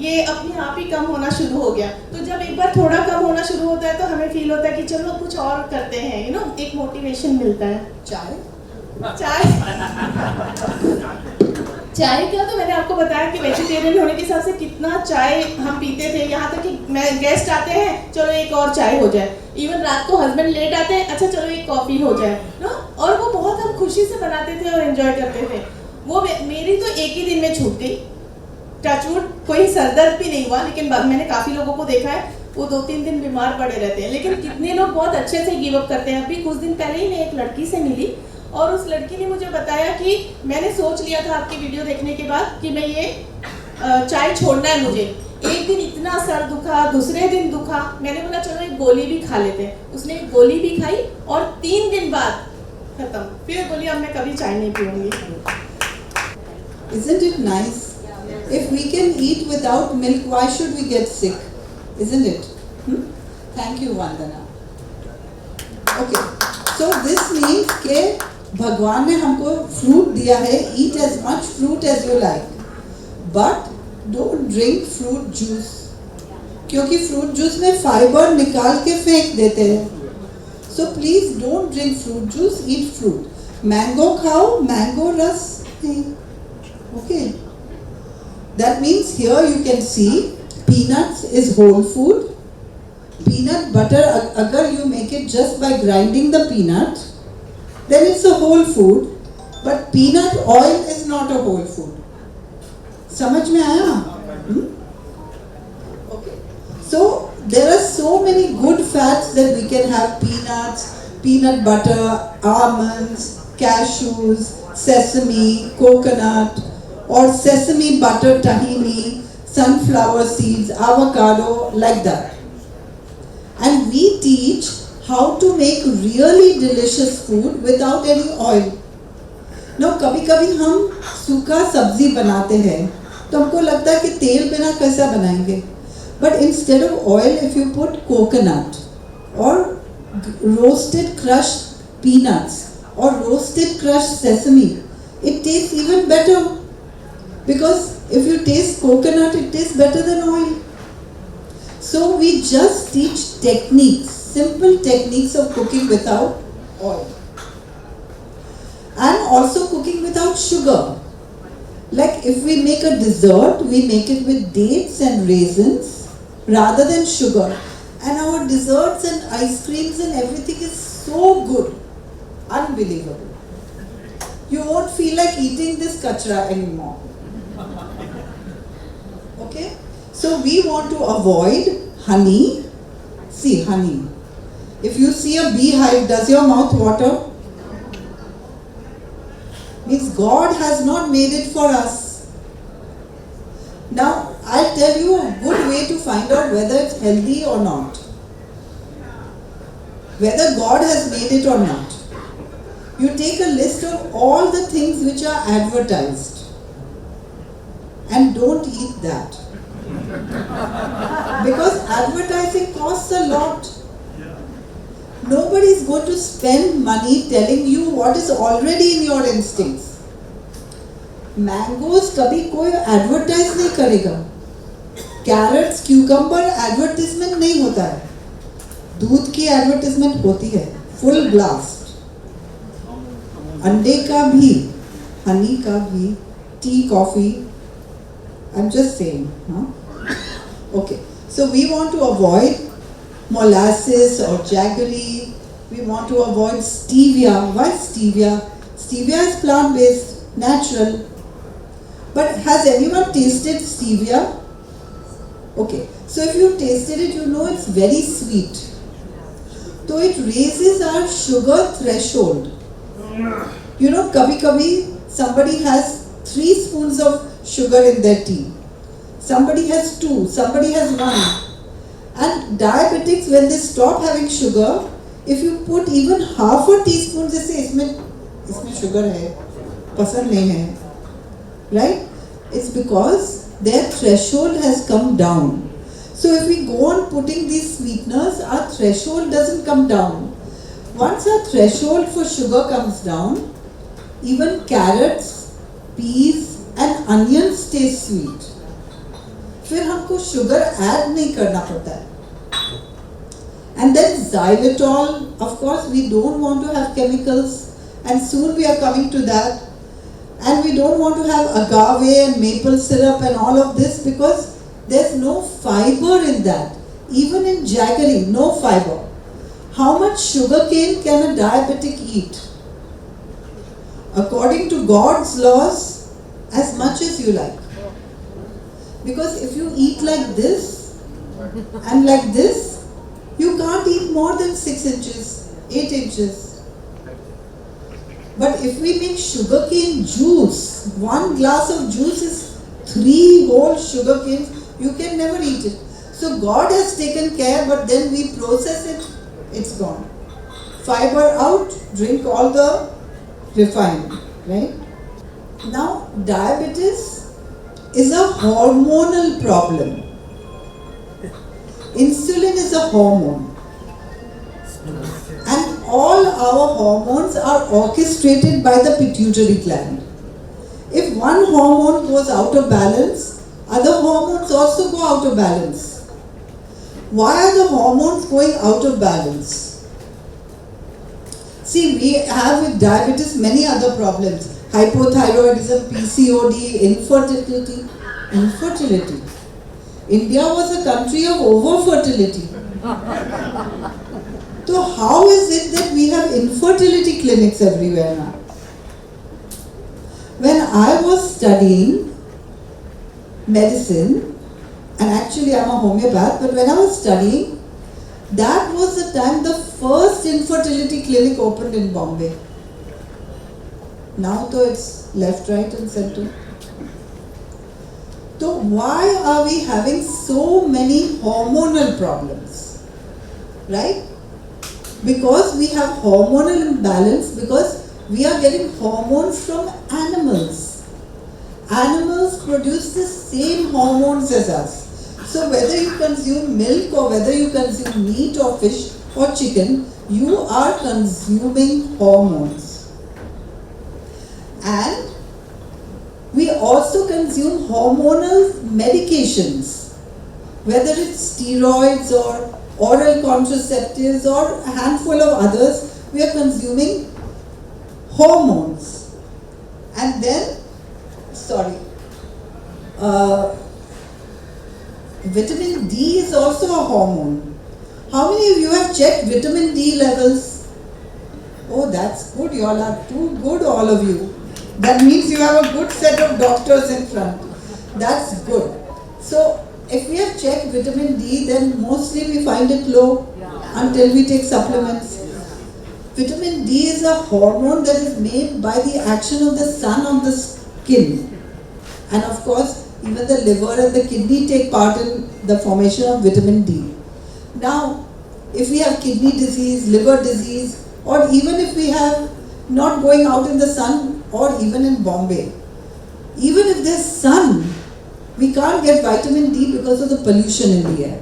ये अपने आप ही कम होना शुरू हो गया। तो जब एक बार थोड़ा कम होना शुरू होता है तो हमें फील होता है कि चलो कुछ और करते हैं, एक मोटिवेशन मिलता है। चाय क्या, तो मैंने आपको बताया कि वेजिटेरियन होने के हिसाब से कितना चाय हम पीते थे। यहाँ तक कि गेस्ट आते हैं, चलो एक और चाय हो जाए। इवन रात को हस्बैंड लेट आते हैं, अच्छा चलो एक कॉफ़ी हो जाए ना। और वो बहुत हम खुशी से बनाते थे और एंजॉय करते थे। वो मेरी तो एक ही दिन में छूट गई, टचवुड, कोई सरदर्द भी नहीं हुआ। लेकिन मैंने काफ़ी लोगों को देखा है वो 2-3 दिन बीमार पड़े रहते हैं, लेकिन कितने लोग बहुत अच्छे से गिव अप करते हैं। अभी कुछ दिन पहले ही मैं एक लड़की से मिली और उस लड़की ने मुझे बताया कि मैंने सोच लिया था आपकी वीडियो देखने के बाद कि मैं ये चाय छोड़ना है मुझे। एक दिन इतना सर दुखा, दूसरे दिन दुखा, मैंने बोला चलो एक गोली भी खा लेते हैं। उसने एक गोली भी खाई और 3 दिन बाद खत्म। फिर बोली अब मैं कभी चाय नहीं पीऊंगी। Isn't it nice? If we can eat without milk, why should we get sick? Isn't it? Thank you, Vandana. Okay, so this means कि भगवान ने हमको फ्रूट दिया है, eat as much fruit as you like, but don't drink fruit juice, क्योंकि fruit juice में fibre निकाल के फेंक देते हैं। So please don't drink fruit juice, eat fruit. Mango खाओ, mango रस नहीं। Okay, that means here you can see peanuts is whole food. Peanut butter, agar you make it just by grinding the peanut, then it's a whole food, but peanut oil is not a whole food. समझ में आया? Okay. So there are so many good fats that we can have: peanuts, peanut butter, almonds, cashews, sesame, coconut, or sesame butter tahini, sunflower seeds, avocado, like that. And we teach how to make really delicious food without any oil. Now, कभी-कभी हम सूखा सब्जी बनाते हैं तो हमको लगता है कि तेल बिना कैसा बनाएंगे. But instead of oil, if you put coconut or roasted crushed peanuts or roasted crushed sesame, it tastes even better. Because if you taste coconut, it tastes better than oil. So we just teach techniques, simple techniques of cooking without oil. And also cooking without sugar. Like if we make a dessert, we make it with dates and raisins rather than sugar. And our desserts and ice creams and everything is so good. Unbelievable. You won't feel like eating this kachra anymore. Okay? So we want to avoid honey. See, honey. If you see a beehive, does your mouth water? Means God has not made it for us. Now, I'll tell you a good way to find out whether it's healthy or not. Whether God has made it or not. You take a list of all the things which are advertised. And don't eat that. Because advertising costs a lot. Nobody is going to spend money telling you what is already in your instincts. Mangoes कभी कोई advertise नहीं करेगा. Carrots, cucumber advertisement नहीं होता है. दूध की advertisement होती है. Full blast. अंडे का भी, honey का भी, tea, coffee. I'm just saying. Huh? Okay, so we want to avoid molasses or jaggery. We want to avoid stevia. Why stevia? Stevia is plant-based, natural. But has anyone tasted stevia? Okay, so if you tasted it, you know it's very sweet. So it raises our sugar threshold. You know, kabhi somebody has 3 spoons of sugar in their tea. Somebody has 2, somebody has 1. And diabetics, when they stop having sugar, if you put even half a teaspoon, they say, isme sugar hai, pasand nahi hai. Right? It's because their threshold has come down. So if we go on putting these sweeteners, our threshold doesn't come down. Once our threshold for sugar comes down, even carrots, peas and onions taste sweet. फिर हमको sugar add नहीं करना पड़ता है. And then xylitol, of course we don't want to have chemicals, and soon we are coming to that. And we don't want to have agave and maple syrup and all of this because there's no fiber in that. Even in jaggery, no fiber. How much sugar cane can a diabetic eat? According to God's laws, as much as you like. Because if you eat like this and like this, you can't eat more than 6 inches, 8 inches. But if we make sugarcane juice, 1 glass of juice is 3 whole sugar canes, you can never eat it. So God has taken care, but then we process it, it's gone. Fiber out, drink all the refined, right? Now, diabetes is a hormonal problem. Insulin is a hormone. And all our hormones are orchestrated by the pituitary gland. If one hormone goes out of balance, other hormones also go out of balance. Why are the hormones going out of balance? See, we have with diabetes many other problems. Hypothyroidism, PCOD, infertility. Infertility. India was a country of overfertility. So how is it that we have infertility clinics everywhere now? When I was studying medicine, and actually I'm a homeopath, but when I was studying, that was the time the first infertility clinic opened in Bombay. Now though it's left, right and center. So why are we having so many hormonal problems? Right? Because we have hormonal imbalance, because we are getting hormones from animals. Animals produce the same hormones as us. So whether you consume milk or whether you consume meat or fish or chicken, you are consuming hormones. And we also consume hormonal medications, whether it's steroids or oral contraceptives or a handful of others, we are consuming hormones. And then, vitamin D is also a hormone. How many of you have checked vitamin D levels? Oh, that's good, you all are too good, all of you. That means you have a good set of doctors in front. That's good. So, if we have checked vitamin D, then mostly we find it low until we take supplements. Vitamin D is a hormone that is made by the action of the sun on the skin. And of course, even the liver and the kidney take part in the formation of vitamin D. Now, if we have kidney disease, liver disease, or even if we have not going out in the sun or even in Bombay, even if there's sun, we can't get vitamin D because of the pollution in the air.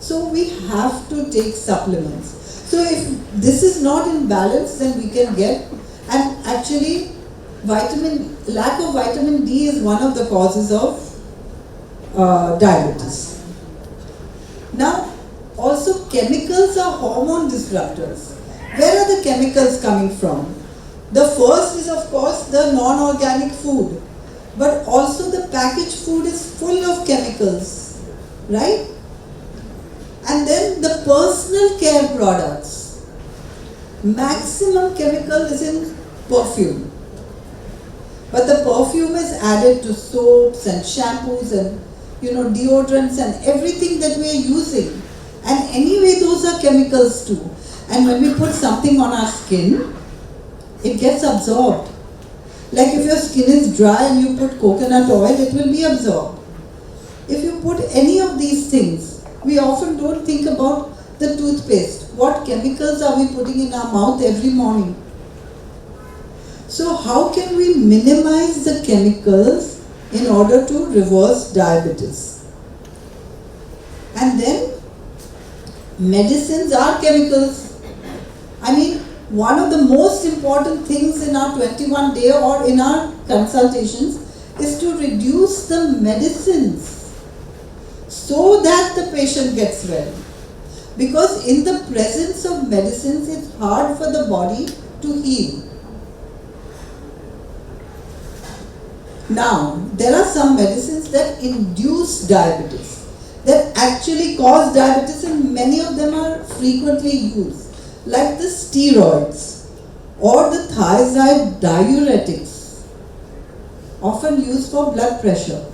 So we have to take supplements. So if this is not in balance, then we can get, and actually lack of vitamin D is one of the causes of diabetes. Now, also chemicals are hormone disruptors. Where are the chemicals coming from? The first is of course the non-organic food. but also the packaged food is full of chemicals, right? And then the personal care products. Maximum chemical is in perfume. But the perfume is added to soaps and shampoos and deodorants and everything that we are using. And anyway, those are chemicals too. And when we put something on our skin, it gets absorbed. Like if your skin is dry and you put coconut oil, it will be absorbed. If you put any of these things, we often don't think about the toothpaste. What chemicals are we putting in our mouth every morning? So how can we minimize the chemicals in order to reverse diabetes? And then medicines are chemicals. I mean, one of the most important things in our 21-day or in our consultations is to reduce the medicines so that the patient gets well. Because in the presence of medicines, it's hard for the body to heal. Now, there are some medicines that induce diabetes, that actually cause diabetes, and many of them are frequently used, like the steroids or the thiazide diuretics, often used for blood pressure.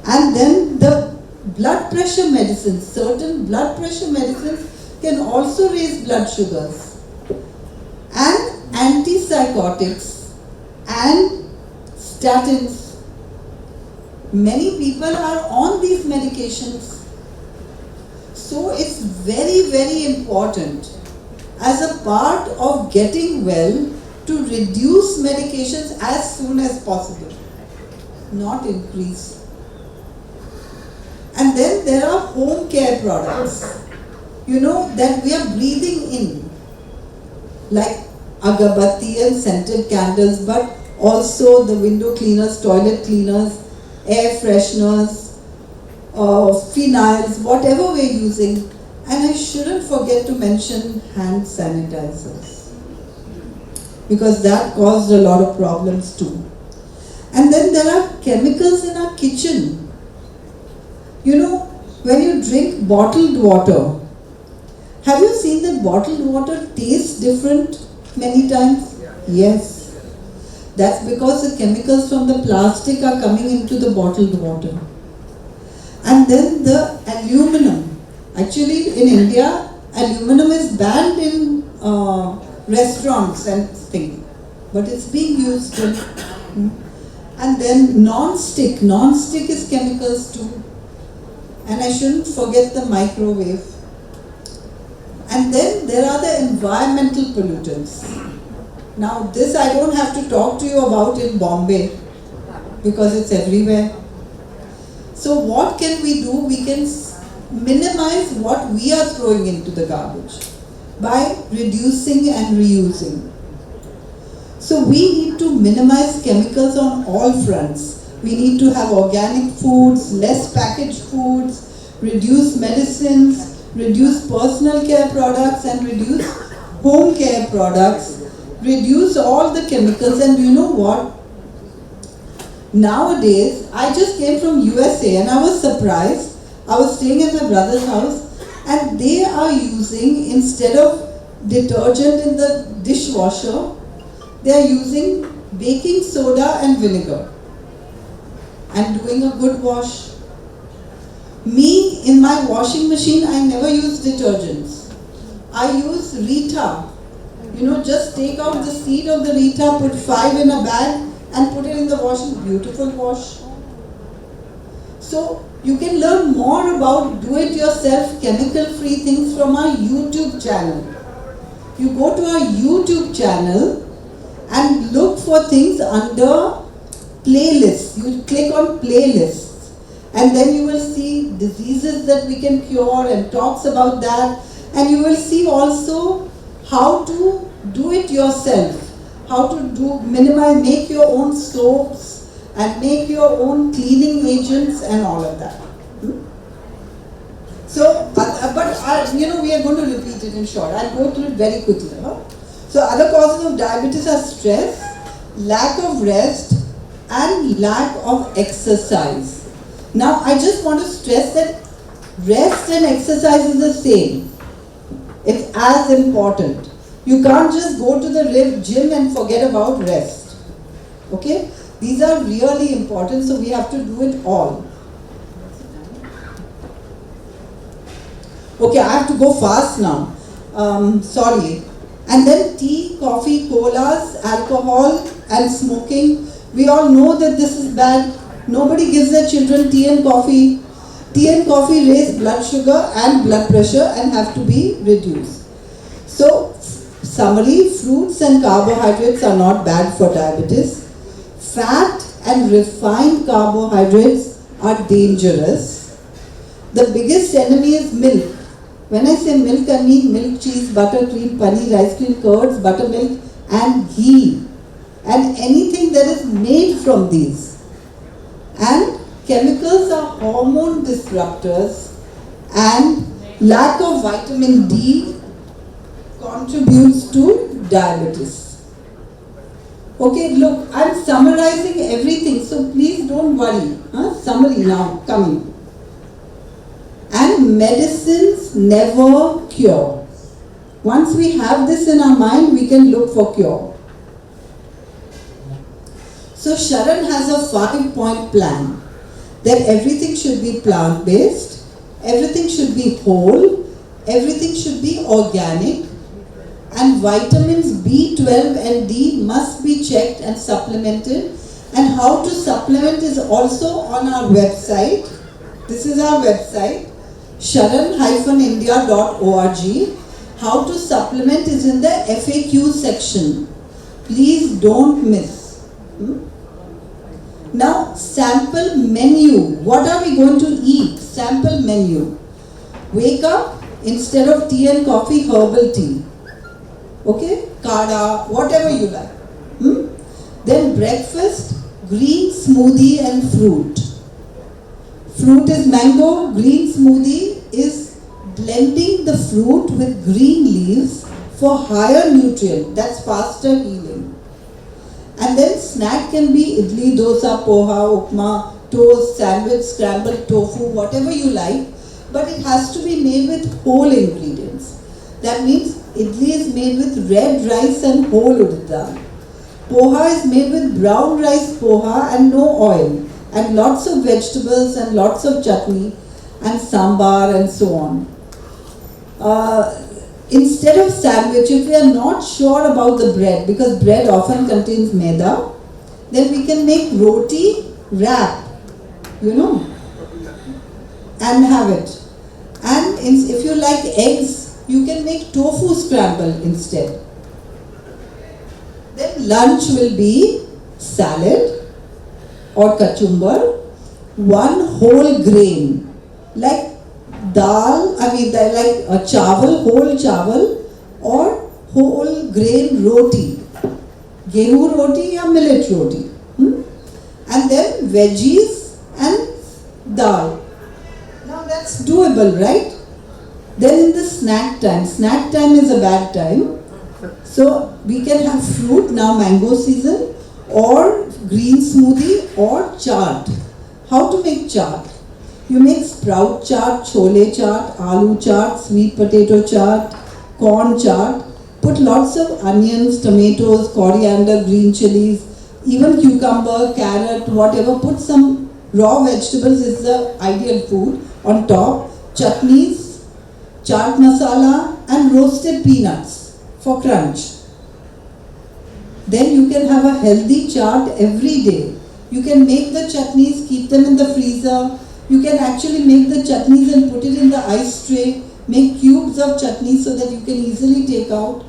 And then the blood pressure medicines, certain blood pressure medicines can also raise blood sugars. And antipsychotics and statins. Many people are on these medications. So it's very, very important as a part of getting well to reduce medications as soon as possible, not increase. And then there are home care products, that we are breathing in, like agarbatti and scented candles, but also the window cleaners, toilet cleaners, air fresheners, phenols, whatever we're using. And I shouldn't forget to mention hand sanitizers, because that caused a lot of problems too. And then there are chemicals in our kitchen. When you drink bottled water, have you seen that bottled water tastes different many times? Yes. That's because the chemicals from the plastic are coming into the bottled water. And then the aluminum. Actually, in India, aluminum is banned in restaurants and things, but it's being used still. And then non-stick. Non-stick is chemicals too. And I shouldn't forget the microwave. And then there are the environmental pollutants. Now this I don't have to talk to you about in Bombay, because it's everywhere. So what can we do? We can minimize what we are throwing into the garbage by reducing and reusing. So we need to minimize chemicals on all fronts. We need to have organic foods, less packaged foods, reduce medicines, reduce personal care products and reduce home care products, reduce all the chemicals. And you know what? Nowadays, I just came from USA and I was surprised. I was staying at my brother's house and they are using, instead of detergent in the dishwasher, they are using baking soda and vinegar and doing a good wash. Me, in my washing machine, I never use detergents. I use Rita. Just take out the seed of the Rita, put 5 in a bag and put it in the washing. Beautiful wash. So you can learn more about do-it-yourself chemical-free things from our YouTube channel. You go to our YouTube channel and look for things under playlists. You click on playlists and then you will see diseases that we can cure and talks about that. And you will see also how to do it yourself, how to minimize, make your own soaps and make your own cleaning agents and all of that. So, we are going to repeat it in short. I'll go through it very quickly. So, other causes of diabetes are stress, lack of rest, and lack of exercise. Now, I just want to stress that rest and exercise is the same. It's as important. You can't just go to the gym and forget about rest. Okay? These are really important, so we have to do it all. Okay, I have to go fast now. Sorry. And then tea, coffee, colas, alcohol and smoking. We all know that this is bad. Nobody gives their children tea and coffee. Tea and coffee raise blood sugar and blood pressure and have to be reduced. So, summary, fruits and carbohydrates are not bad for diabetes. Fat and refined carbohydrates are dangerous. The biggest enemy is milk. When I say milk, I mean milk, cheese, butter, cream, paneer, ice cream, curds, buttermilk and ghee. And anything that is made from these. And chemicals are hormone disruptors, and lack of vitamin D contributes to diabetes. Okay, look, I'm summarizing everything, so please don't worry. Summary now, coming. And medicines never cure. Once we have this in our mind, we can look for cure. So Sharan has a 5-point plan that everything should be plant-based, everything should be whole, everything should be organic, and vitamins B12 and D must be checked and supplemented. And how to supplement is also on our website. This is our website, sharan-india.org. How to supplement is in the FAQ section. Please don't miss. Now, sample menu. What are we going to eat? Sample menu. Wake up, instead of tea and coffee, herbal tea. Okay? Kada, whatever you like. Then breakfast, green smoothie and fruit. Fruit is mango, green smoothie is blending the fruit with green leaves for higher nutrient. That's faster healing. And then snack can be idli, dosa, poha, upma, toast, sandwich, scrambled tofu, whatever you like. But it has to be made with whole ingredients. That means idli is made with red rice and whole urad dal. Poha is made with brown rice poha and no oil. And lots of vegetables and lots of chutney and sambar and so on. Instead of sandwich, if we are not sure about the bread, because bread often contains maida, then we can make roti wrap, and have it. And if you like eggs, you can make tofu scramble instead. Then lunch will be salad or kachumbar, one whole grain, like dal, like chawal, whole chawal, or whole grain roti, gehu roti or millet roti. And then veggies and dal. Now that's doable, right? Then in the snack time is a bad time. So we can have fruit, now mango season, or green smoothie or chaat. How to make chaat? You make sprout chaat, chole chaat, aloo chaat, sweet potato chaat, corn chaat. Put lots of onions, tomatoes, coriander, green chilies, even cucumber, carrot, whatever. Put some raw vegetables, is the ideal food, on top. Chutneys, chaat masala and roasted peanuts for crunch. Then you can have a healthy chaat every day. You can make the chutneys, keep them in the freezer. You can actually make the chutneys and put it in the ice tray. Make cubes of chutney so that you can easily take out.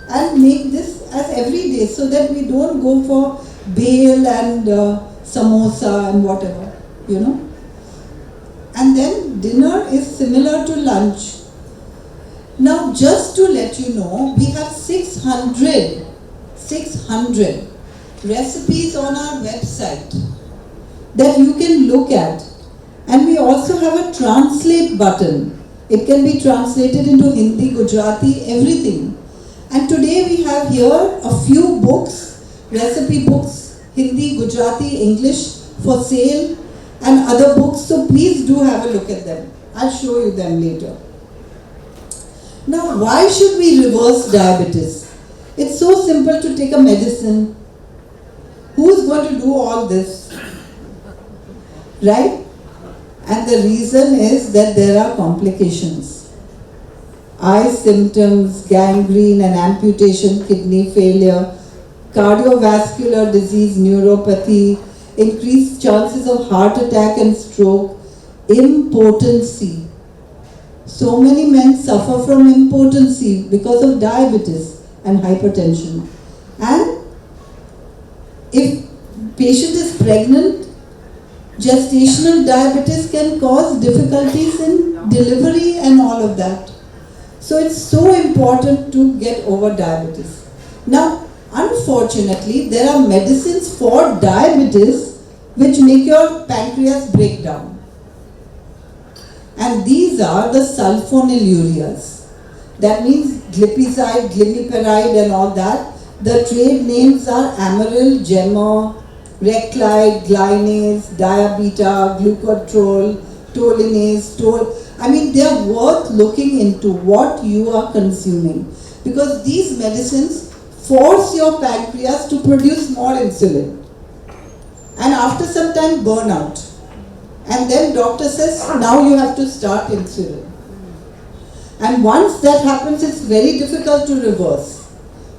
And make this as every day so that we don't go for bhel and samosa and whatever, And then dinner is similar to lunch. Now just to let you know, we have 600 recipes on our website that you can look at. And we also have a translate button. It can be translated into Hindi, Gujarati, everything. And today we have here a few books, recipe books, Hindi, Gujarati, English for sale, and other books, so please do have a look at them. I'll show you them later. Now, why should we reverse diabetes? It's so simple to take a medicine. Who's going to do all this? Right? And the reason is that there are complications. Eye symptoms, gangrene and amputation, kidney failure, cardiovascular disease, neuropathy, increased chances of heart attack and stroke, impotency. So many men suffer from impotency because of diabetes and hypertension. And if patient is pregnant, gestational diabetes can cause difficulties in delivery and all of that. So it's so important to get over diabetes. Now, unfortunately, there are medicines for diabetes which make your pancreas break down. And these are the sulfonylureas. That means glipizide, glimepiride and all that. The trade names are Amaryl, Gemma, Reclide, Glinase, Diabeta, Glucotrol, Tolinase, I mean, they are worth looking into what you are consuming, because these medicines force your pancreas to produce more insulin, and after some time burn out, and then doctor says now you have to start insulin, and once that happens it's very difficult to reverse.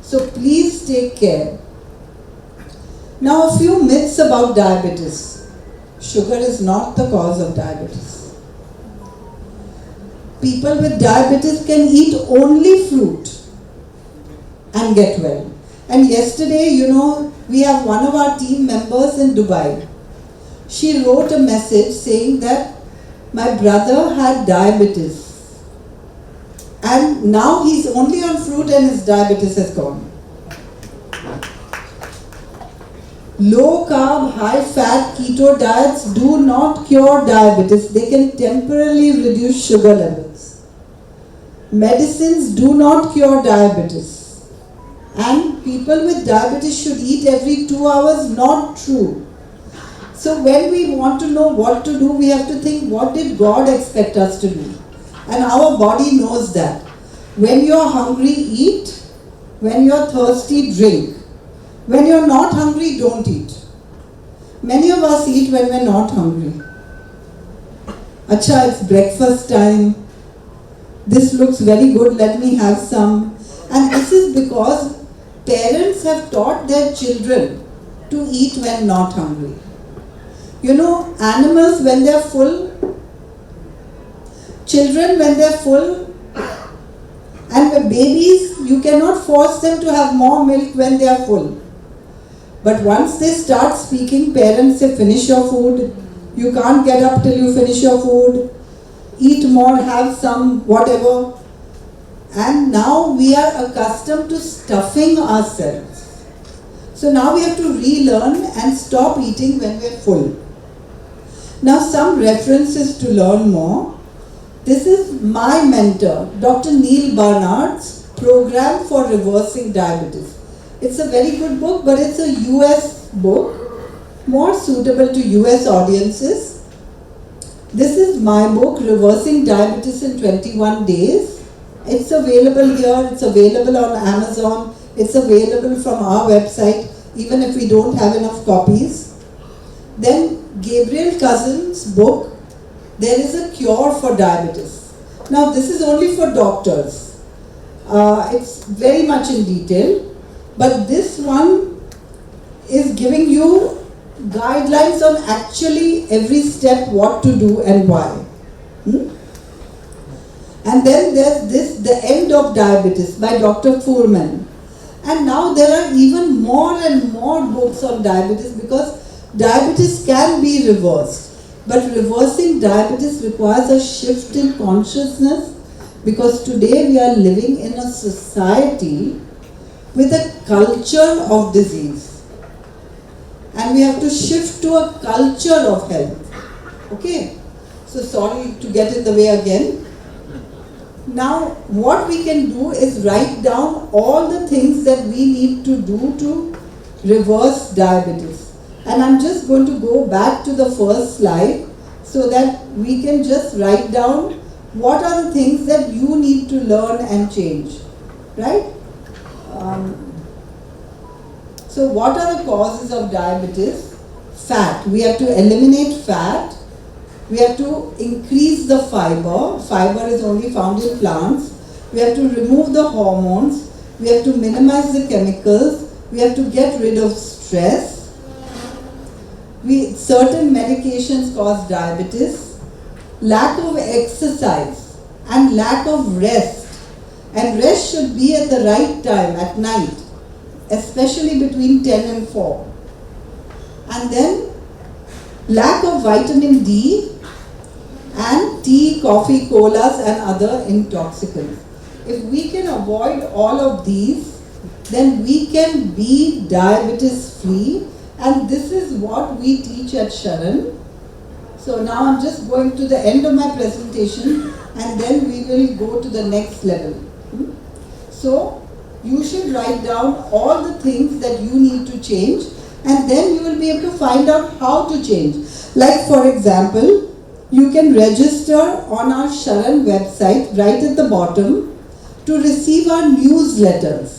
So please take care. Now a few myths about diabetes. Sugar is not the cause of diabetes. People with diabetes can eat only fruit and get well. And yesterday, we have one of our team members in Dubai. She wrote a message saying that my brother had diabetes and now he's only on fruit and his diabetes has gone. Low carb, high fat, keto diets do not cure diabetes. They can temporarily reduce sugar levels. Medicines do not cure diabetes. And people with diabetes should eat every 2 hours. Not true. So when we want to know what to do, we have to think, what did God expect us to do? And our body knows that. When you are hungry, eat. When you are thirsty, drink. When you are not hungry, don't eat. Many of us eat when we are not hungry. Acha, it's breakfast time. This looks very good, let me have some. And this is because parents have taught their children to eat when not hungry. Animals when they are full, children when they are full, and the babies, you cannot force them to have more milk when they are full. But once they start speaking, parents say, finish your food. You can't get up till you finish your food. Eat more, have some, whatever. And now we are accustomed to stuffing ourselves. So now we have to relearn and stop eating when we are full. Now some references to learn more. This is my mentor, Dr. Neil Barnard's Program for Reversing Diabetes. It's a very good book, but it's a US book, more suitable to US audiences. This is my book, Reversing Diabetes in 21 Days. It's available here, it's available on Amazon, it's available from our website, even if we don't have enough copies. Then Gabriel Cousin's book, There is a Cure for Diabetes. Now this is only for doctors. It's very much in detail. But this one is giving you guidelines on actually every step, what to do and why. And then there's this, The End of Diabetes by Dr. Fuhrman. And now there are even more and more books on diabetes, because diabetes can be reversed. But reversing diabetes requires a shift in consciousness, because today we are living in a society with a culture of disease, and we have to shift to a culture of health. Okay, so sorry to get in the way again. Now what we can do is write down all the things that we need to do to reverse diabetes. And I'm just going to go back to the first slide so that we can just write down what are the things that you need to learn and change, right? So what are the causes of diabetes? Fat. We have to eliminate fat. We have to increase the fiber. Fiber is only found in plants. We have to remove the hormones. We have to minimize the chemicals. We have to get rid of stress. Certain medications cause diabetes. Lack of exercise and lack of rest. And rest should be at the right time, at night, especially between 10 and 4. And then lack of vitamin D and tea, coffee, colas and other intoxicants. If we can avoid all of these, then we can be diabetes free, and this is what we teach at Sharan. So now I'm just going to the end of my presentation and then we will go to the next level. So you should write down all the things that you need to change, and then you will be able to find out how to change. Like for example, you can register on our Sharan website right at the bottom to receive our newsletters.